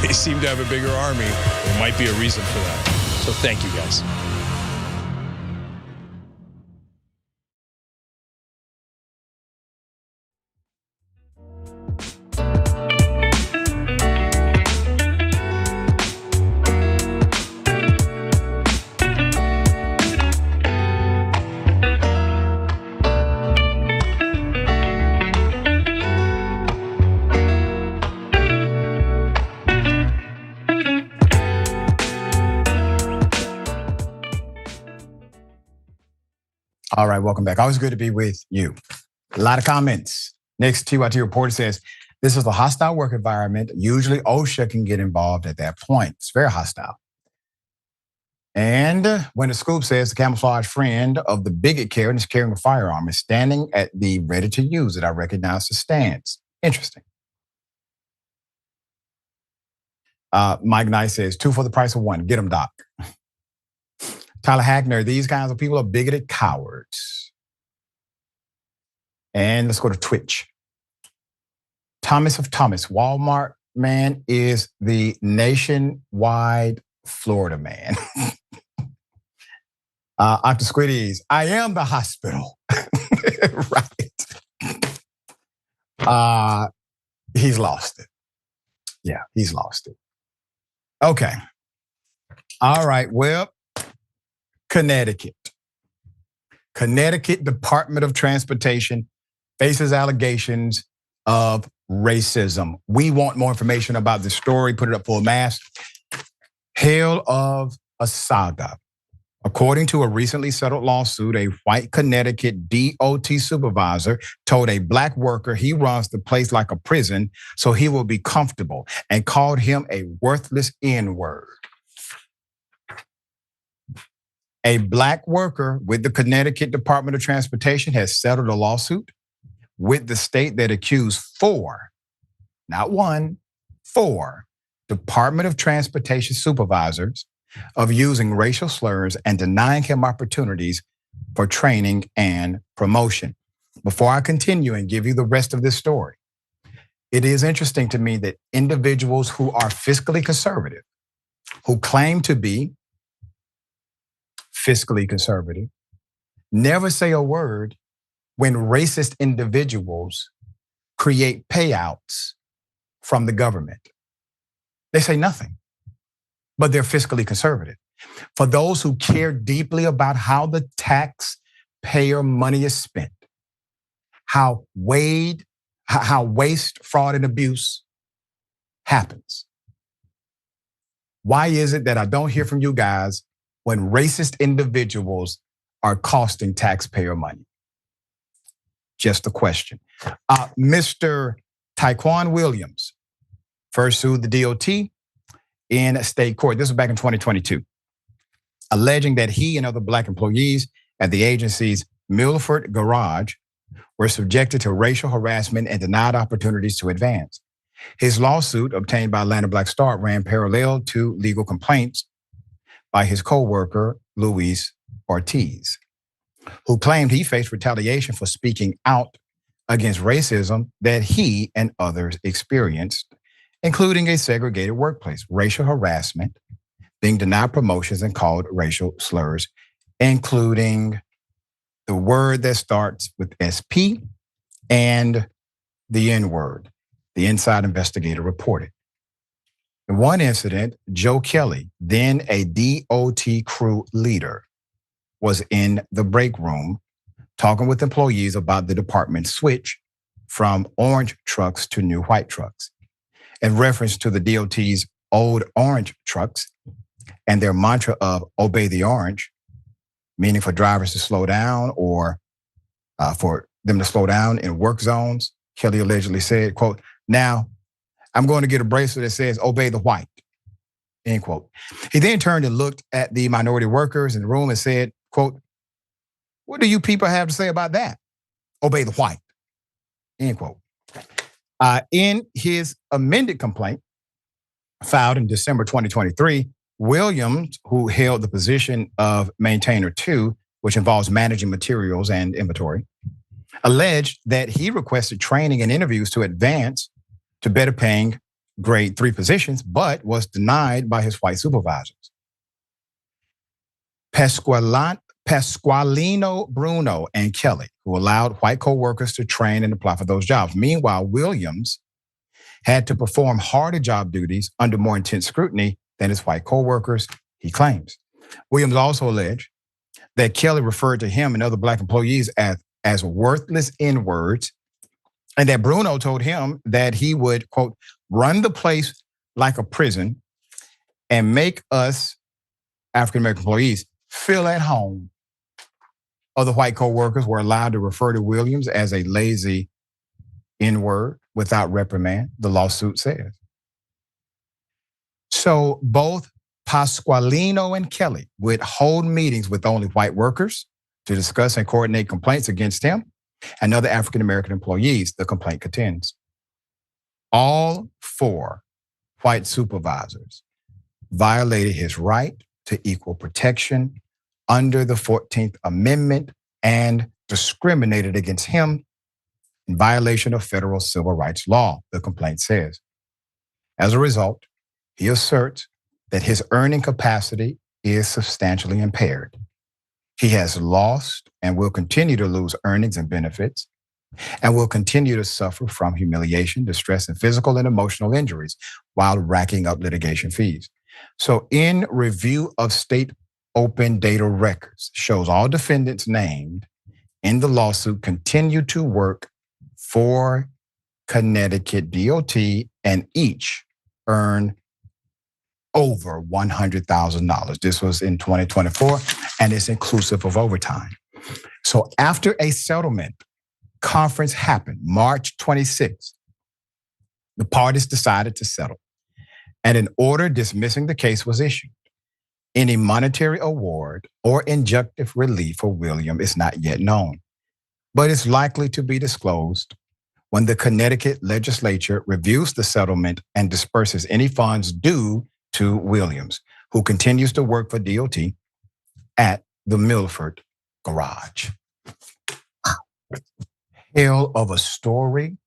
They seem to have a bigger army. There might be a reason for that. So thank you guys. All right, welcome back. Always good to be with you. A lot of comments. Next TYT report says, this is a hostile work environment. Usually OSHA can get involved at that point. It's very hostile. And when the scoop says the camouflage friend of the bigot Karen is carrying a firearm is standing at the ready to use it. I recognize the stance. Interesting. Mike Knight says, 2 for the price of 1. Get them, Doc. Tyler Hackner, these kinds of people are bigoted cowards. And let's go to Twitch. Thomas of Thomas, Walmart man is the nationwide Florida man. Dr. Squiddies, I am the hospital. Right. He's lost it. Yeah, he's lost it. Okay. All right, well, Connecticut. Connecticut Department of Transportation faces allegations of racism. We want more information about this story. Put it up full mass. Hail of a saga. According to a recently settled lawsuit, a white Connecticut DOT supervisor told a black worker he runs the place like a prison so he will be comfortable and called him a worthless N-word. A black worker with the Connecticut Department of Transportation has settled a lawsuit with the state that accused 4, not 1, 4 Department of Transportation supervisors of using racial slurs and denying him opportunities for training and promotion. Before I continue and give you the rest of this story, it is interesting to me that individuals who are fiscally conservative, who claim to be fiscally conservative, never say a word when racist individuals create payouts from the government. They say nothing, but they're fiscally conservative. For those who care deeply about how the taxpayer money is spent, how waste, fraud, and abuse happens. Why is it that I don't hear from you guys when racist individuals are costing taxpayer money? Just a question. Mr. Taekwon Williams first sued the DOT in a state court. This was back in 2022, alleging that he and other black employees at the agency's Milford Garage were subjected to racial harassment and denied opportunities to advance. His lawsuit, obtained by Atlanta Black Star, ran parallel to legal complaints by his co-worker, Luis Ortiz, who claimed he faced retaliation for speaking out against racism that he and others experienced, including a segregated workplace, racial harassment, being denied promotions and called racial slurs, including the word that starts with SP and the N-word, the inside investigator reported. In one incident, Joe Kelly, then a DOT crew leader, was in the break room talking with employees about the department's switch from orange trucks to new white trucks. In reference to the DOT's old orange trucks and their mantra of obey the orange, meaning for drivers to slow down or for them to slow down in work zones, Kelly allegedly said, quote, "Now I'm going to get a bracelet that says obey the white," end quote. He then turned and looked at the minority workers in the room and said, quote, "What do you people have to say about that? Obey the white." End quote. In his amended complaint filed in December 2023, Williams, who held the position of maintainer 2, which involves managing materials and inventory, alleged that he requested training and interviews to advance to better paying grade 3 positions, but was denied by his white supervisors. Pasqualino, Bruno, and Kelly, who allowed white co-workers to train and apply for those jobs. Meanwhile, Williams had to perform harder job duties under more intense scrutiny than his white co-workers, he claims. Williams also alleged that Kelly referred to him and other black employees as worthless N-words, and that Bruno told him that he would, quote, run the place like a prison and make us African-American employees feel at home. Other white co-workers were allowed to refer to Williams as a lazy N-word without reprimand, the lawsuit says. So both Pasqualino and Kelly would hold meetings with only white workers to discuss and coordinate complaints against him and other African-American employees, the complaint contends. All 4 white supervisors violated his right to equal protection under the 14th Amendment and discriminated against him in violation of federal civil rights law, the complaint says. As a result, he asserts that his earning capacity is substantially impaired. He has lost and will continue to lose earnings and benefits, and will continue to suffer from humiliation, distress, and physical and emotional injuries while racking up litigation fees. So in review of state open data records, shows all defendants named in the lawsuit continue to work for Connecticut DOT and each earn over $100,000. This was in 2024, and it's inclusive of overtime. So after a settlement conference happened, March 26th, the parties decided to settle, and an order dismissing the case was issued. Any monetary award or injunctive relief for William is not yet known, but it's likely to be disclosed when the Connecticut legislature reviews the settlement and disperses any funds due to Williams, who continues to work for DOT at the Milford garage. Hell of a story,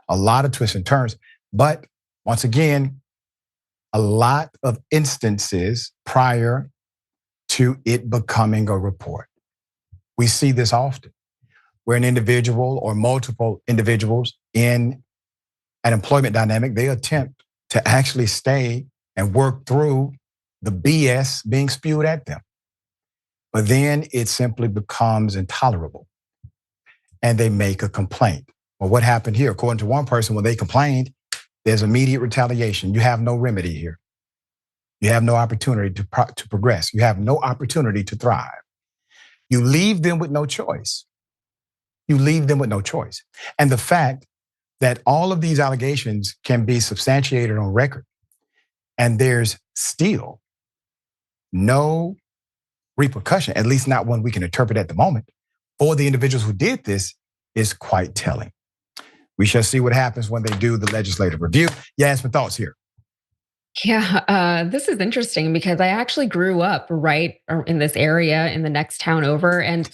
a lot of twists and turns, but once again, a lot of instances prior to it becoming a report. We see this often, where an individual or multiple individuals in an employment dynamic, they attempt to actually stay and work through the BS being spewed at them. But then it simply becomes intolerable and they make a complaint. Well, what happened here? According to one person, when they complained, there's immediate retaliation. You have no remedy here. You have no opportunity to progress. You have no opportunity to thrive. You leave them with no choice. You leave them with no choice. And the fact that all of these allegations can be substantiated on record and there's still no repercussion, at least not one we can interpret at the moment, for the individuals who did this is quite telling. We shall see what happens when they do the legislative review. Yasmin, thoughts here? Yeah, this is interesting because I actually grew up right in this area in the next town over. And,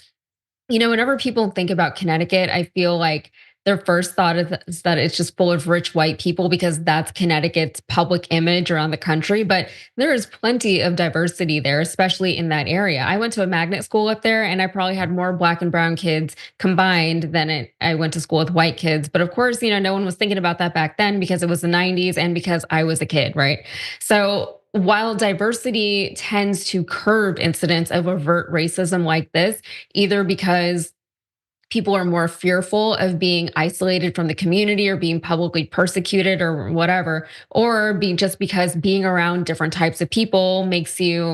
you know, whenever people think about Connecticut, I feel like their first thought is that it's just full of rich white people because that's Connecticut's public image around the country. But there is plenty of diversity there, especially in that area. I went to a magnet school up there and I probably had more black and brown kids combined than I went to school with white kids. But of course, you know, no one was thinking about that back then because it was the 90s and because I was a kid, right? So while diversity tends to curb incidents of overt racism like this, either because people are more fearful of being isolated from the community or being publicly persecuted or whatever, or just because being around different types of people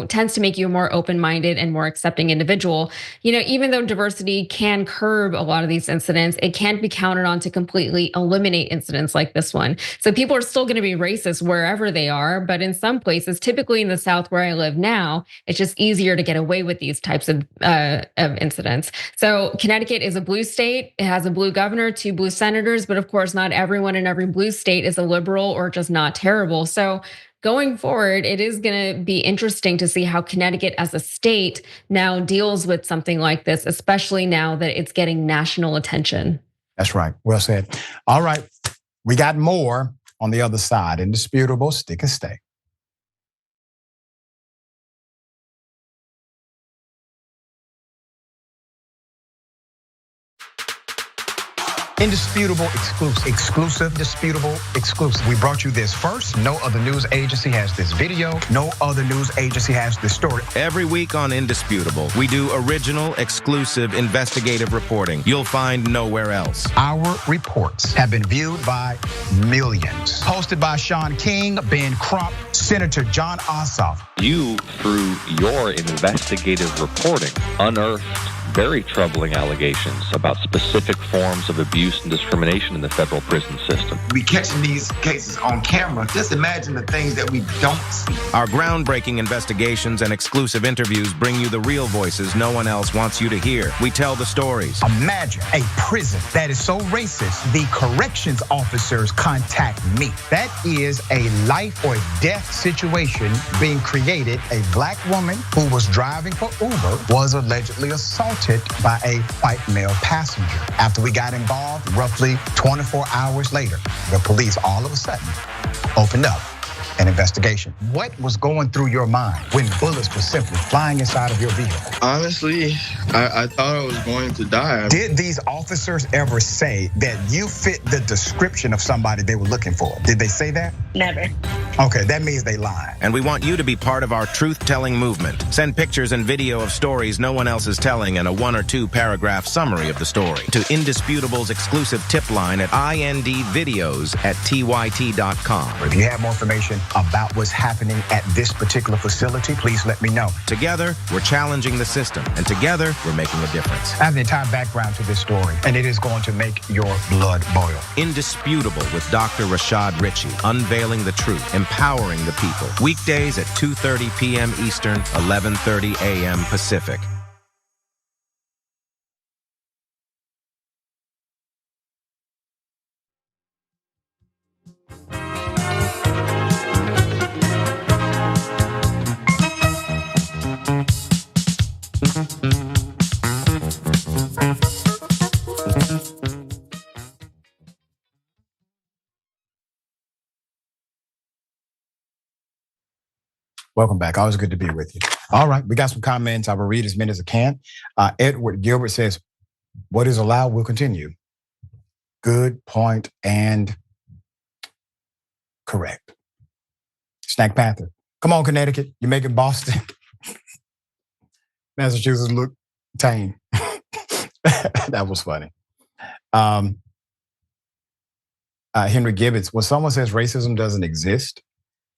tends to make you a more open-minded and more accepting individual. You know, even though diversity can curb a lot of these incidents, it can't be counted on to completely eliminate incidents like this one. So people are still going to be racist wherever they are, but in some places, typically in the South where I live now, it's just easier to get away with these types of incidents. So Connecticut is a blue state. It has a blue governor, 2 blue senators, but of course, not everyone in every blue state is a liberal or just not terrible. So going forward, it is going to be interesting to see how Connecticut as a state now deals with something like this, especially now that it's getting national attention. That's right. Well said. All right. We got more on the other side. Indisputable, stick and stay. Indisputable, exclusive, disputable, exclusive. We brought you this first. No other news agency has this video. No other news agency has this story. Every week on Indisputable, we do original, exclusive, investigative reporting you'll find nowhere else. Our reports have been viewed by millions. Hosted by Sean King, Ben Crump, Senator John Ossoff. You, through your investigative reporting, unearthed very troubling allegations about specific forms of abuse and discrimination in the federal prison system. We catching these cases on camera. Just imagine the things that we don't see. Our groundbreaking investigations and exclusive interviews bring you the real voices no one else wants you to hear. We tell the stories. Imagine a prison that is so racist, the corrections officers contact me. That is a life or death situation being created. A black woman who was driving for Uber was allegedly assaulted by a white male passenger. After we got involved, roughly 24 hours later, the police all of a sudden opened up an investigation. What was going through your mind when bullets were simply flying inside of your vehicle? Honestly, I thought I was going to die. Did these officers ever say that you fit the description of somebody they were looking for? Did they say that? Never. Okay, that means they lied. And we want you to be part of our truth-telling movement. Send pictures and video of stories no one else is telling and a 1 or 2 paragraph summary of the story to Indisputable's exclusive tip line at indvideos@tyt.com. If you have more information about what's happening at this particular facility, please let me know. Together, we're challenging the system, and together, we're making a difference. I have the entire background to this story, and it is going to make your blood boil. Indisputable with Dr. Rashad Ritchie, unveiling the truth, empowering the people. Weekdays at 2:30 p.m. Eastern, 11:30 a.m. Pacific. Welcome back. Always good to be with you. All right, we got some comments. I will read as many as I can. Edward Gilbert says, what is allowed will continue. Good point and correct. Snack Panther. Come on, Connecticut. You're making Boston, Massachusetts look tame. That was funny. Henry Gibbons, when someone says racism doesn't exist,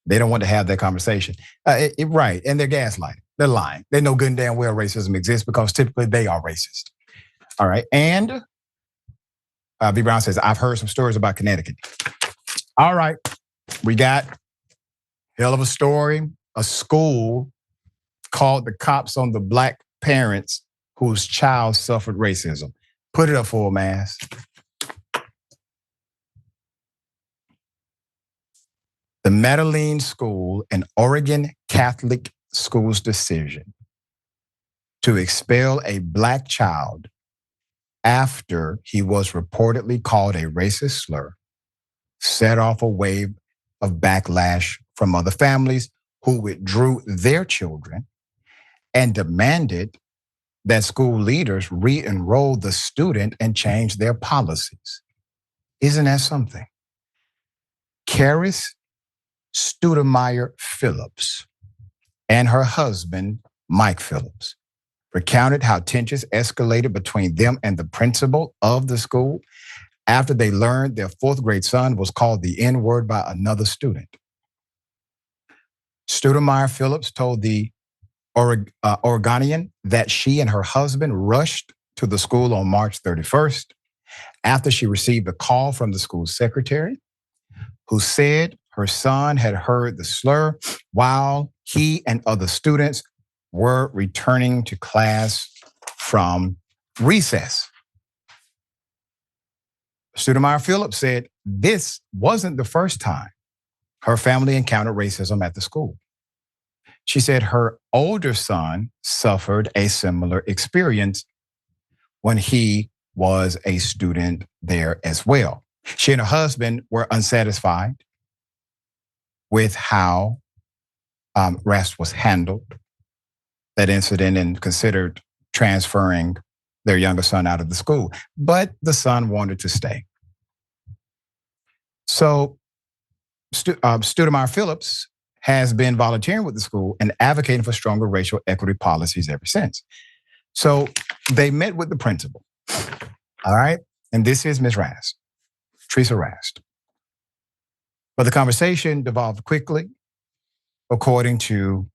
they don't want to have that conversation. Right, and they're gaslighting. They're lying. They know good and damn well racism exists because typically they are racist. All right, and B. Brown says, I've heard some stories about Connecticut. All right, we got hell of a story. A school called the cops on the black parents whose child suffered racism. Put it up for a mass. The Medellin School, an Oregon Catholic school's decision to expel a black child after he was reportedly called a racist slur, set off a wave of backlash from other families who withdrew their children and demanded that school leaders re-enroll the student and change their policies. Isn't that something? Karis Studemeyer Phillips and her husband, Mike Phillips, recounted how tensions escalated between them and the principal of the school after they learned their 4th grade son was called the N-word by another student. Studemeyer Phillips told the Oregonian that she and her husband rushed to the school on March 31st after she received a call from the school secretary who said her son had heard the slur while he and other students were returning to class from recess. Stoudemire Phillips said this wasn't the first time her family encountered racism at the school. She said her older son suffered a similar experience when he was a student there as well. She and her husband were unsatisfied with how RAS was handled, that incident, and considered transferring their younger son out of the school. But the son wanted to stay. So Stoudemire Phillips has been volunteering with the school and advocating for stronger racial equity policies ever since. So they met with the principal, all right? And this is Ms. Rast, Teresa Rast. But the conversation devolved quickly, according to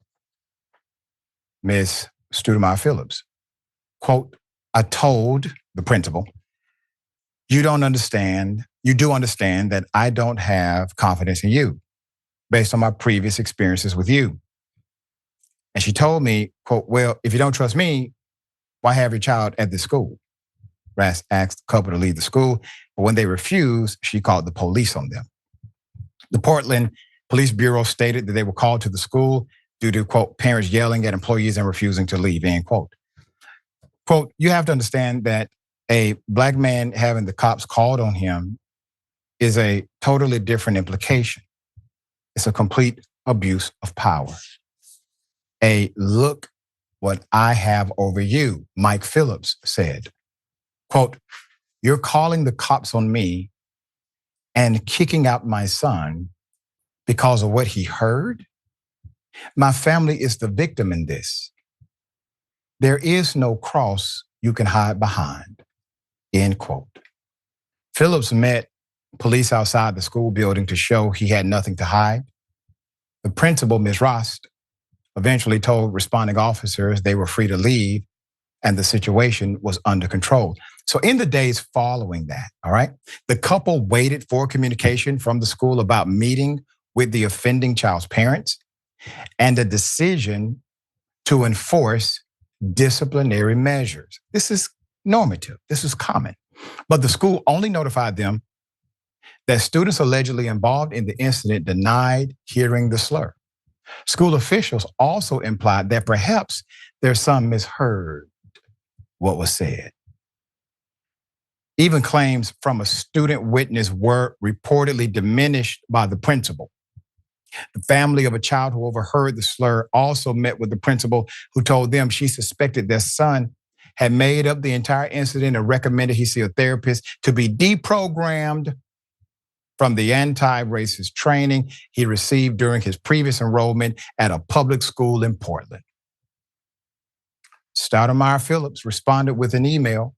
Ms. Stoudemire Phillips. Quote, I told the principal, you do understand that I don't have confidence in you based on my previous experiences with you. And she told me, quote, well, if you don't trust me, why have your child at this school? Rast asked the couple to leave the school, but when they refused, she called the police on them. The Portland Police Bureau stated that they were called to the school due to, quote, parents yelling at employees and refusing to leave, end quote. Quote, you have to understand that a Black man having the cops called on him is a totally different implication. It's a complete abuse of power. A look what I have over you, Mike Phillips said. Quote, you're calling the cops on me and kicking out my son because of what he heard? My family is the victim in this. There is no cross you can hide behind, end quote. Phillips met police outside the school building to show he had nothing to hide. The principal, Ms. Rast, eventually told responding officers they were free to leave and the situation was under control. So in the days following that, all right, the couple waited for communication from the school about meeting with the offending child's parents and a decision to enforce disciplinary measures. This is normative. This is common. But the school only notified them that students allegedly involved in the incident denied hearing the slur. School officials also implied that perhaps their son misheard what was said. Even claims from a student witness were reportedly diminished by the principal. The family of a child who overheard the slur also met with the principal, who told them she suspected their son had made up the entire incident and recommended he see a therapist to be deprogrammed from the anti-racist training he received during his previous enrollment at a public school in Portland. Stoudemire Phillips responded with an email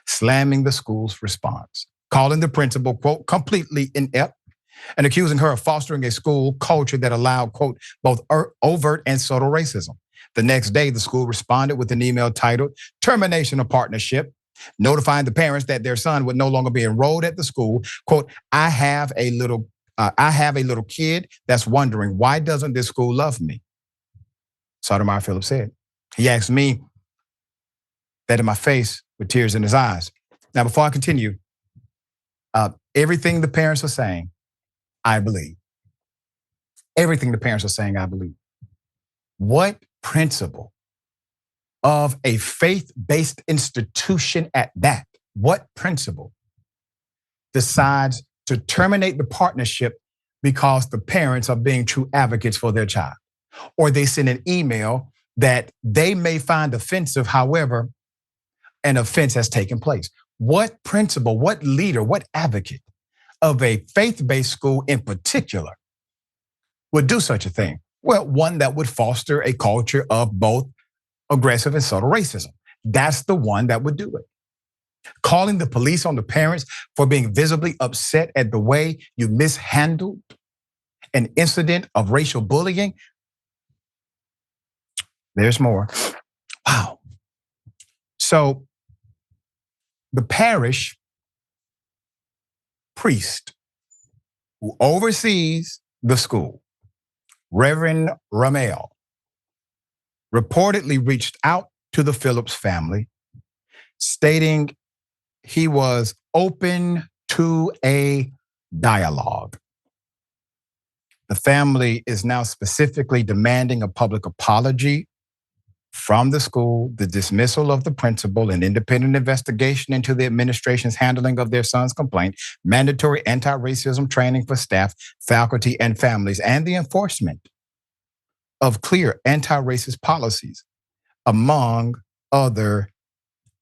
slamming the school's response, calling the principal, quote, completely inept, and accusing her of fostering a school culture that allowed, quote, both overt and subtle racism. The next day, the school responded with an email titled Termination of Partnership, notifying the parents that their son would no longer be enrolled at the school. Quote, I have a little kid that's wondering, why doesn't this school love me? Stoudemire Phillips said. He asked me that in my face with tears in his eyes. Now, before I continue, everything the parents are saying, I believe. Everything the parents are saying, I believe. What principal of a faith-based institution at that, what principal decides to terminate the partnership because the parents are being true advocates for their child? Or they send an email that they may find offensive, however, an offense has taken place. What principal, what leader, what advocate of a faith-based school in particular would do such a thing? Well, one that would foster a culture of both aggressive and subtle racism. That's the one that would do it. Calling the police on the parents for being visibly upset at the way you mishandled an incident of racial bullying. There's more. Wow. So the parish priest who oversees the school, Reverend Ramel, reportedly reached out to the Phillips family, stating he was open to a dialogue. The family is now specifically demanding a public apology from the school, the dismissal of the principal, an independent investigation into the administration's handling of their son's complaint, mandatory anti-racism training for staff, faculty, and families, and the enforcement of clear anti-racist policies, among other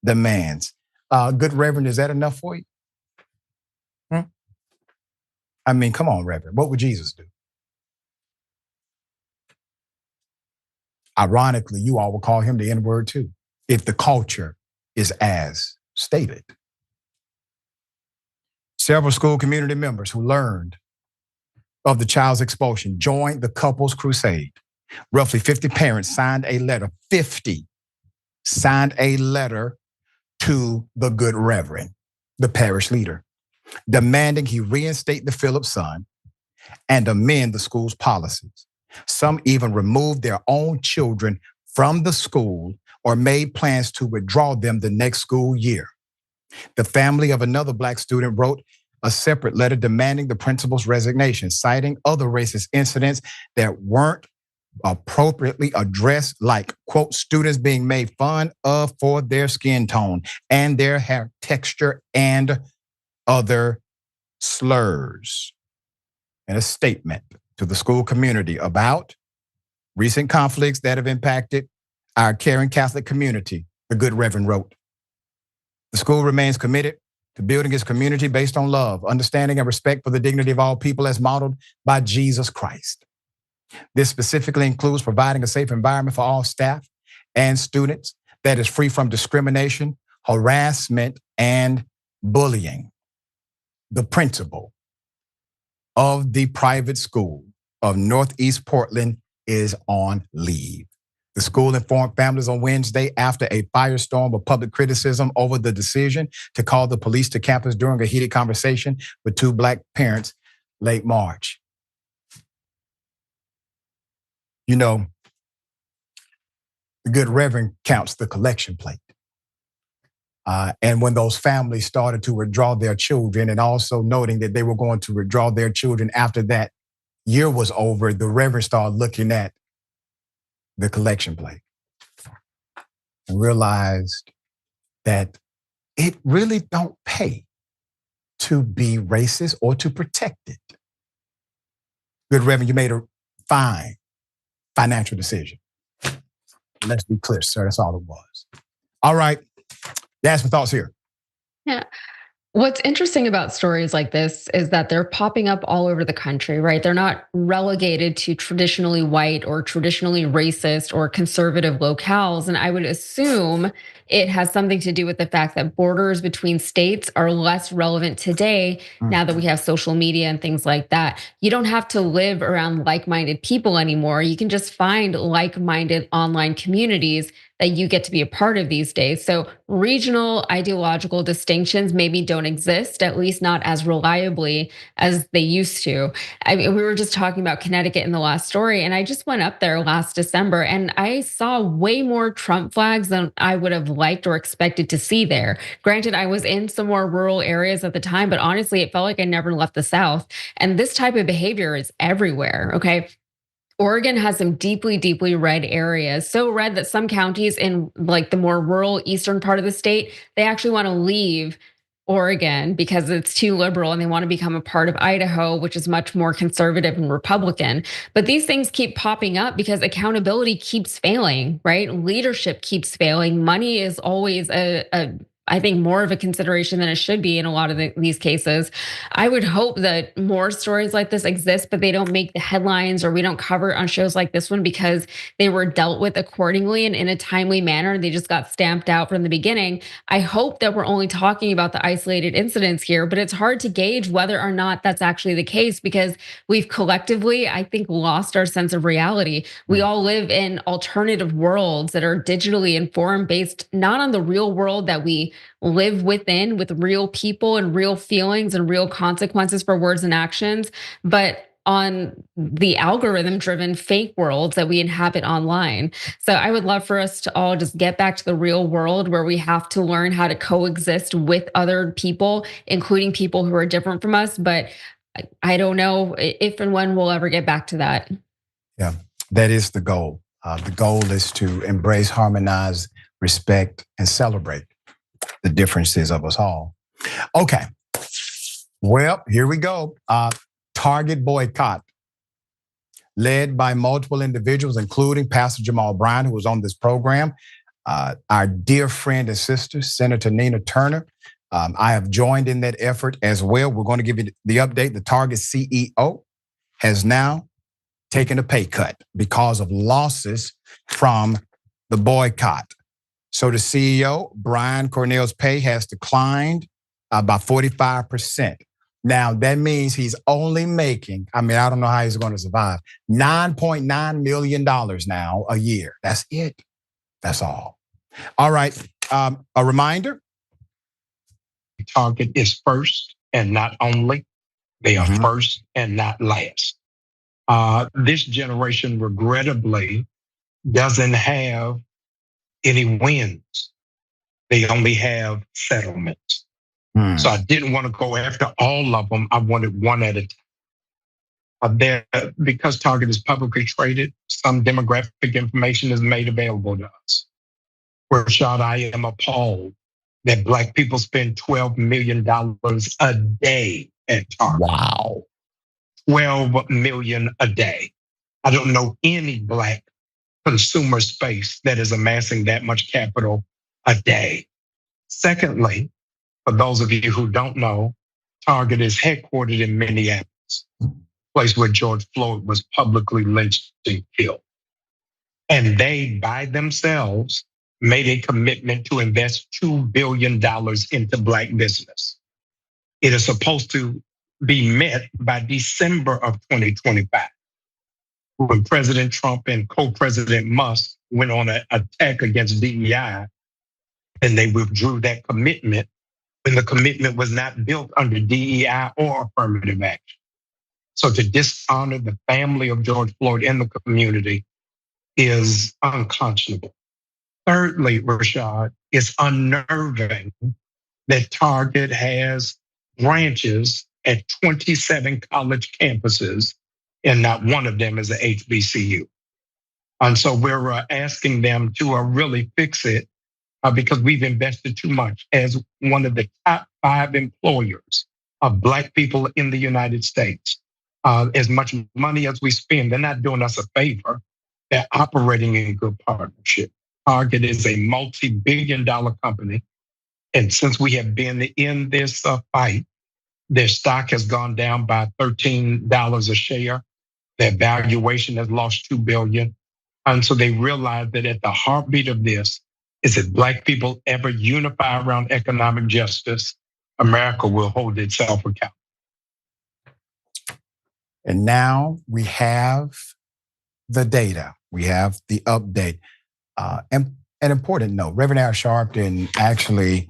demands. Good Reverend, is that enough for you? I mean, come on, Reverend. What would Jesus do? Ironically, you all will call him the N-word too, if the culture is as stated. Several school community members who learned of the child's expulsion joined the couple's crusade. Roughly 50 parents signed a letter, 50 signed a letter to the Good Reverend, the parish leader, demanding he reinstate the Phillips son and amend the school's policies. Some even removed their own children from the school or made plans to withdraw them the next school year. The family of another Black student wrote a separate letter demanding the principal's resignation, citing other racist incidents that weren't appropriately addressed, like, quote, students being made fun of for their skin tone and their hair texture and other slurs. And a statement to the school community about recent conflicts that have impacted our caring Catholic community, the Good Reverend wrote. The school remains committed to building its community based on love, understanding, and respect for the dignity of all people as modeled by Jesus Christ. This specifically includes providing a safe environment for all staff and students that is free from discrimination, harassment, and bullying. The principal of the private school of Northeast Portland is on leave. The school informed families on Wednesday after a firestorm of public criticism over the decision to call the police to campus during a heated conversation with two Black parents late March. You know, the Good Reverend counts the collection plate. And when those families started to withdraw their children, and also noting that they were going to withdraw their children after that year was over, the Reverend started looking at the collection plate and realized that it really don't pay to be racist or to protect it. Good Reverend, you made a fine financial decision. Let's be clear, sir, that's all it was. All right. That's my thoughts here. Yeah. What's interesting about stories like this is that they're popping up all over the country, right? They're not relegated to traditionally white or traditionally racist or conservative locales. And I would assume it has something to do with the fact that borders between states are less relevant today now that we have social media and things like that. You don't have to live around like-minded people anymore. You can just find like-minded online communities that you get to be a part of these days. So regional ideological distinctions maybe don't exist, at least not as reliably as they used to. I mean, we were just talking about Connecticut in the last story, and I just went up there last December and I saw way more Trump flags than I would have liked or expected to see there. Granted, I was in some more rural areas at the time, but honestly, it felt like I never left the South. And this type of behavior is everywhere, okay? Oregon has some deeply, deeply red areas. So red that some counties in like the more rural eastern part of the state, they actually want to leave Oregon because it's too liberal and they want to become a part of Idaho, which is much more conservative and Republican. But these things keep popping up because accountability keeps failing, right? Leadership keeps failing. Money is always I think more of a consideration than it should be in a lot of these cases. I would hope that more stories like this exist, but they don't make the headlines or we don't cover it on shows like this one because they were dealt with accordingly and in a timely manner. They just got stamped out from the beginning. I hope that we're only talking about the isolated incidents here, but it's hard to gauge whether or not that's actually the case because we've collectively, I think, lost our sense of reality. We all live in alternative worlds that are digitally informed based not on the real world that we live within with real people and real feelings and real consequences for words and actions, but on the algorithm driven fake world that we inhabit online. So I would love for us to all just get back to the real world where we have to learn how to coexist with other people, including people who are different from us. But I don't know if and when we'll ever get back to that. Yeah, that is the goal. The goal is to embrace, harmonize, respect, and celebrate the differences of us all. Okay, well, here we go. Target boycott, led by multiple individuals, including Pastor Jamal Bryant, who was on this program, our dear friend and sister, Senator Nina Turner. I have joined in that effort as well. We're going to give you the update. The Target CEO has now taken a pay cut because of losses from the boycott. So the CEO, Brian Cornell's pay has declined by 45%. Now, that means he's only making, I don't know how he's going to survive, $9.9 million now a year. That's it. That's all. All right. A reminder. Target is first and not only. They are first and not last. This generation, regrettably, doesn't have any wins. They only have settlements. So I didn't want to go after all of them. I wanted one at a time. Because Target is publicly traded, some demographic information is made available to us. Rashad, I am appalled that Black people spend $12 million a day at Target. Wow. 12 million a day. I don't know any Black consumer space that is amassing that much capital a day. Secondly, for those of you who don't know, Target is headquartered in Minneapolis, place where George Floyd was publicly lynched and killed. And they, by themselves, made a commitment to invest $2 billion into Black business. It is supposed to be met by December of 2025, when President Trump and co-President Musk went on an attack against DEI, and they withdrew that commitment when the commitment was not built under DEI or affirmative action. So to dishonor the family of George Floyd and the community is unconscionable. Thirdly, Rashad, it's unnerving that Target has branches at 27 college campuses, and not one of them is a HBCU. And so we're asking them to really fix it because we've invested too much. As one of the top 5 employers of Black people in the United States, as much money as we spend, they're not doing us a favor. They're operating in good partnership. Target is a multi-billion-dollar company. And since we have been in this fight, their stock has gone down by $13 a share. Their valuation has lost $2 billion. And so they realize that at the heartbeat of this is that Black people ever unify around economic justice, America will hold itself accountable. And now we have the data. We have the update. And an important note, Reverend Al Sharpton actually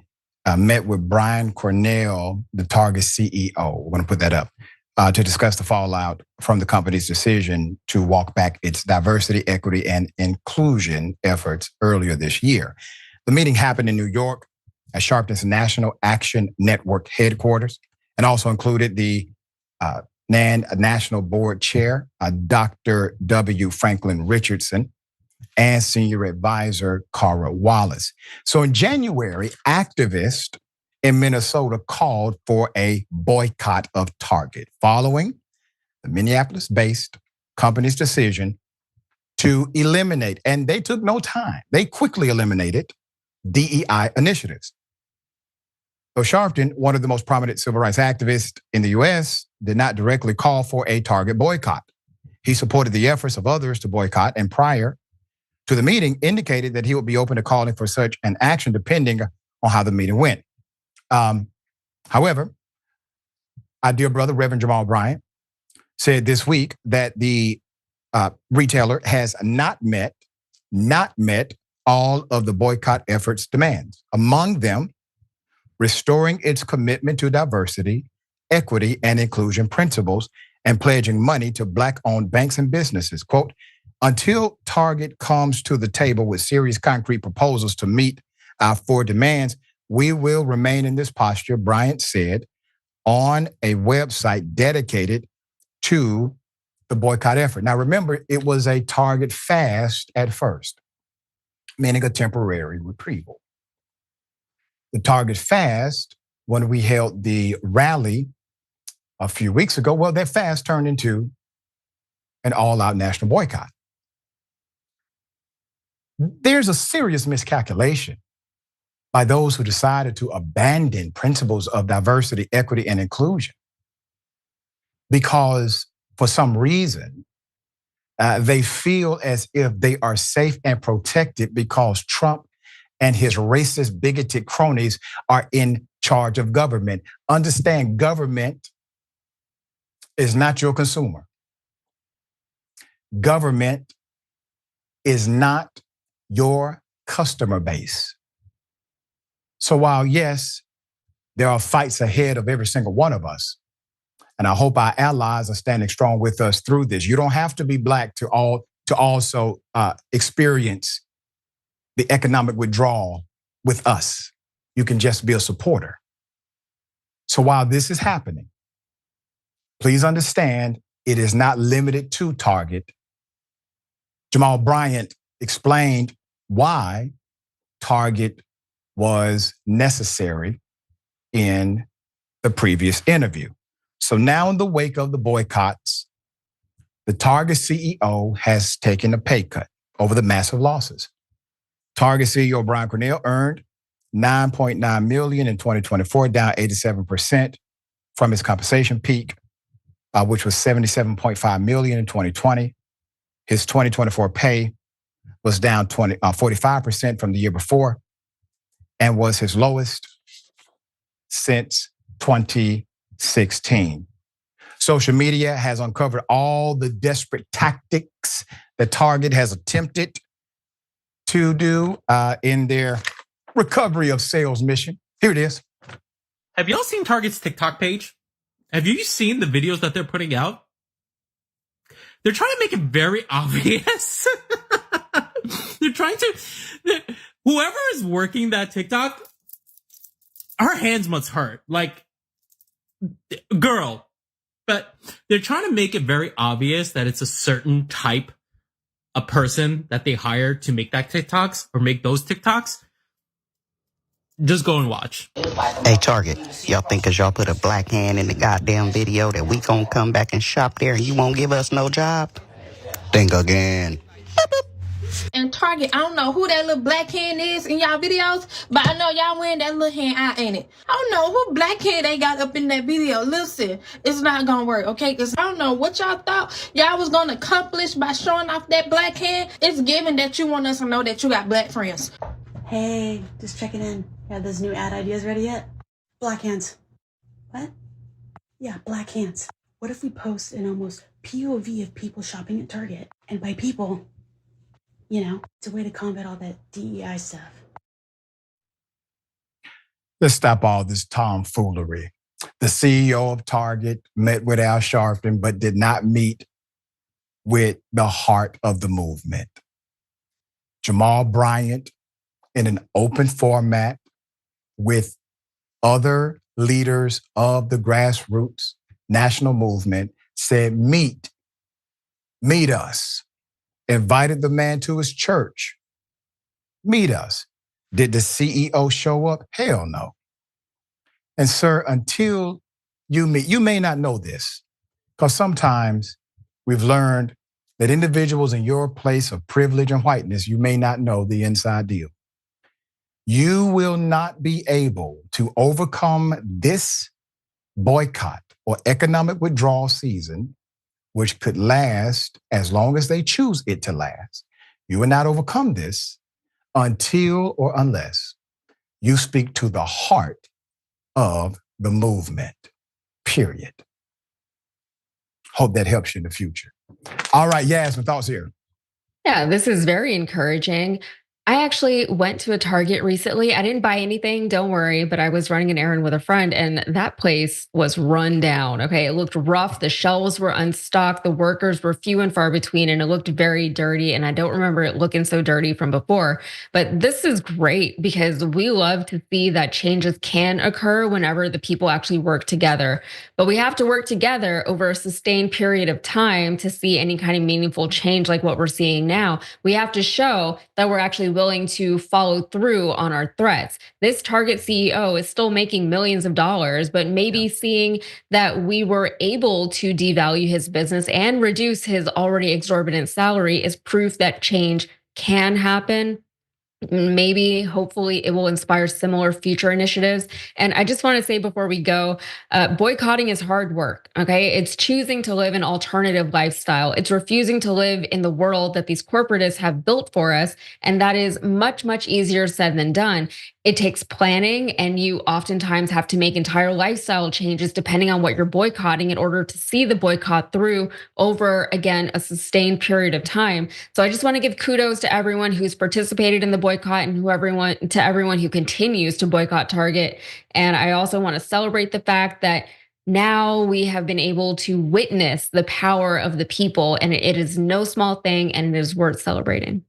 met with Brian Cornell, the Target CEO. We're going to put that up to discuss the fallout from the company's decision to walk back its diversity, equity, and inclusion efforts earlier this year. The meeting happened in New York at Sharpton's National Action Network headquarters, and also included the NAND National Board Chair, Dr. W. Franklin Richardson, and Senior Advisor Cara Wallace. So in January, activists in Minnesota called for a boycott of Target following the Minneapolis-based company's decision to eliminate, and they took no time, they quickly eliminated DEI initiatives. So Sharpton, one of the most prominent civil rights activists in the US, did not directly call for a Target boycott. He supported the efforts of others to boycott, and prior to the meeting indicated that he would be open to calling for such an action depending on how the meeting went. However, our dear brother, Reverend Jamal Bryant, said this week that the retailer has not met all of the boycott efforts demands. Among them, restoring its commitment to diversity, equity, and inclusion principles, and pledging money to Black-owned banks and businesses. Quote, until Target comes to the table with serious concrete proposals to meet our 4 demands, we will remain in this posture, Bryant said on a website dedicated to the boycott effort. Now, remember, it was a Target fast at first, meaning a temporary retrieval. The Target fast, when we held the rally a few weeks ago, well, that fast turned into an all-out national boycott. There's a serious miscalculation by those who decided to abandon principles of diversity, equity, and inclusion because for some reason, they feel as if they are safe and protected because Trump and his racist, bigoted cronies are in charge of government. Understand, government is not your consumer. Government is not your customer base. So while, yes, there are fights ahead of every single one of us, and I hope our allies are standing strong with us through this. You don't have to be Black to also experience the economic withdrawal with us. You can just be a supporter. So while this is happening, please understand it is not limited to Target. Jamal Bryant explained why Target was necessary in the previous interview. So now in the wake of the boycotts, the Target CEO has taken a pay cut over the massive losses. Target CEO Brian Cornell earned $9.9 million in 2024, down 87% from his compensation peak, which was $77.5 million in 2020. His 2024 pay was down 45% from the year before and was his lowest since 2016. Social media has uncovered all the desperate tactics that Target has attempted to do in their recovery of sales mission. Here it is. Have y'all seen Target's TikTok page? Have you seen the videos that they're putting out? They're trying to make it very obvious. They're trying to, whoever is working that TikTok, her hands must hurt. Like, girl. But they're trying to make it very obvious that it's a certain type of person that they hire to make that TikToks or make those TikToks. Just go and watch. Hey, Target, y'all think cause y'all put a black hand in the goddamn video that we gonna come back and shop there and you won't give us no job? Think again. And Target, I don't know who that little black hand is in y'all videos, but I know y'all wearing that little hand out, ain't it? I don't know who black hand they got up in that video. Listen, it's not gonna work, okay? Because I don't know what y'all thought y'all was gonna accomplish by showing off that black hand. It's given that you want us to know that you got black friends. Hey, just checking in. Got those new ad ideas ready yet? Black hands. What? Yeah, black hands. What if we post an almost POV of people shopping at Target? And by people, you know, it's a way to combat all that DEI stuff. Let's stop all this tomfoolery. The CEO of Target met with Al Sharpton, but did not meet with the heart of the movement. Jamal Bryant, in an open format with other leaders of the grassroots national movement, said, meet us. Invited the man to his church. Meet us. Did the CEO show up? Hell no. And sir, until you meet, you may not know this, because sometimes we've learned that individuals in your place of privilege and whiteness, you may not know the inside deal. You will not be able to overcome this boycott or economic withdrawal season, which could last as long as they choose it to last. You will not overcome this until or unless you speak to the heart of the movement, period. Hope that helps you in the future. All right, Yasmin, thoughts here? Yeah, this is very encouraging. I actually went to a Target recently. I didn't buy anything, don't worry, but I was running an errand with a friend and that place was run down. Okay. It looked rough. The shelves were unstocked. The workers were few and far between and it looked very dirty. And I don't remember it looking so dirty from before. But this is great because we love to see that changes can occur whenever the people actually work together. But we have to work together over a sustained period of time to see any kind of meaningful change like what we're seeing now. We have to show that we're actually willing to follow through on our threats. This Target CEO is still making millions of dollars, but maybe seeing that we were able to devalue his business and reduce his already exorbitant salary is proof that change can happen. Maybe, hopefully, it will inspire similar future initiatives. And I just want to say before we go, boycotting is hard work, okay? It's choosing to live an alternative lifestyle. It's refusing to live in the world that these corporatists have built for us. And that is much, much easier said than done. It takes planning, and you oftentimes have to make entire lifestyle changes depending on what you're boycotting in order to see the boycott through over, again, a sustained period of time. So I just want to give kudos to everyone who's participated in the boycott and to everyone who continues to boycott Target. And I also want to celebrate the fact that now we have been able to witness the power of the people, and it is no small thing, and it is worth celebrating.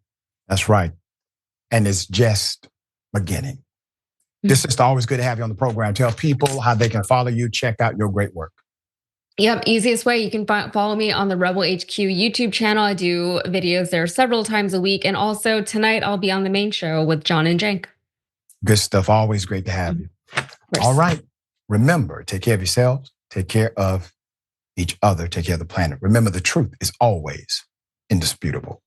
That's right. And it's just beginning. This is always good to have you on the program. Tell people how they can follow you, check out your great work. Yep, easiest way, you can follow me on the Rebel HQ YouTube channel. I do videos there several times a week. And also tonight I'll be on the main show with John and Jenk. Good stuff. Always great to have you. All right. Remember, take care of yourselves, take care of each other, take care of the planet. Remember, the truth is always indisputable.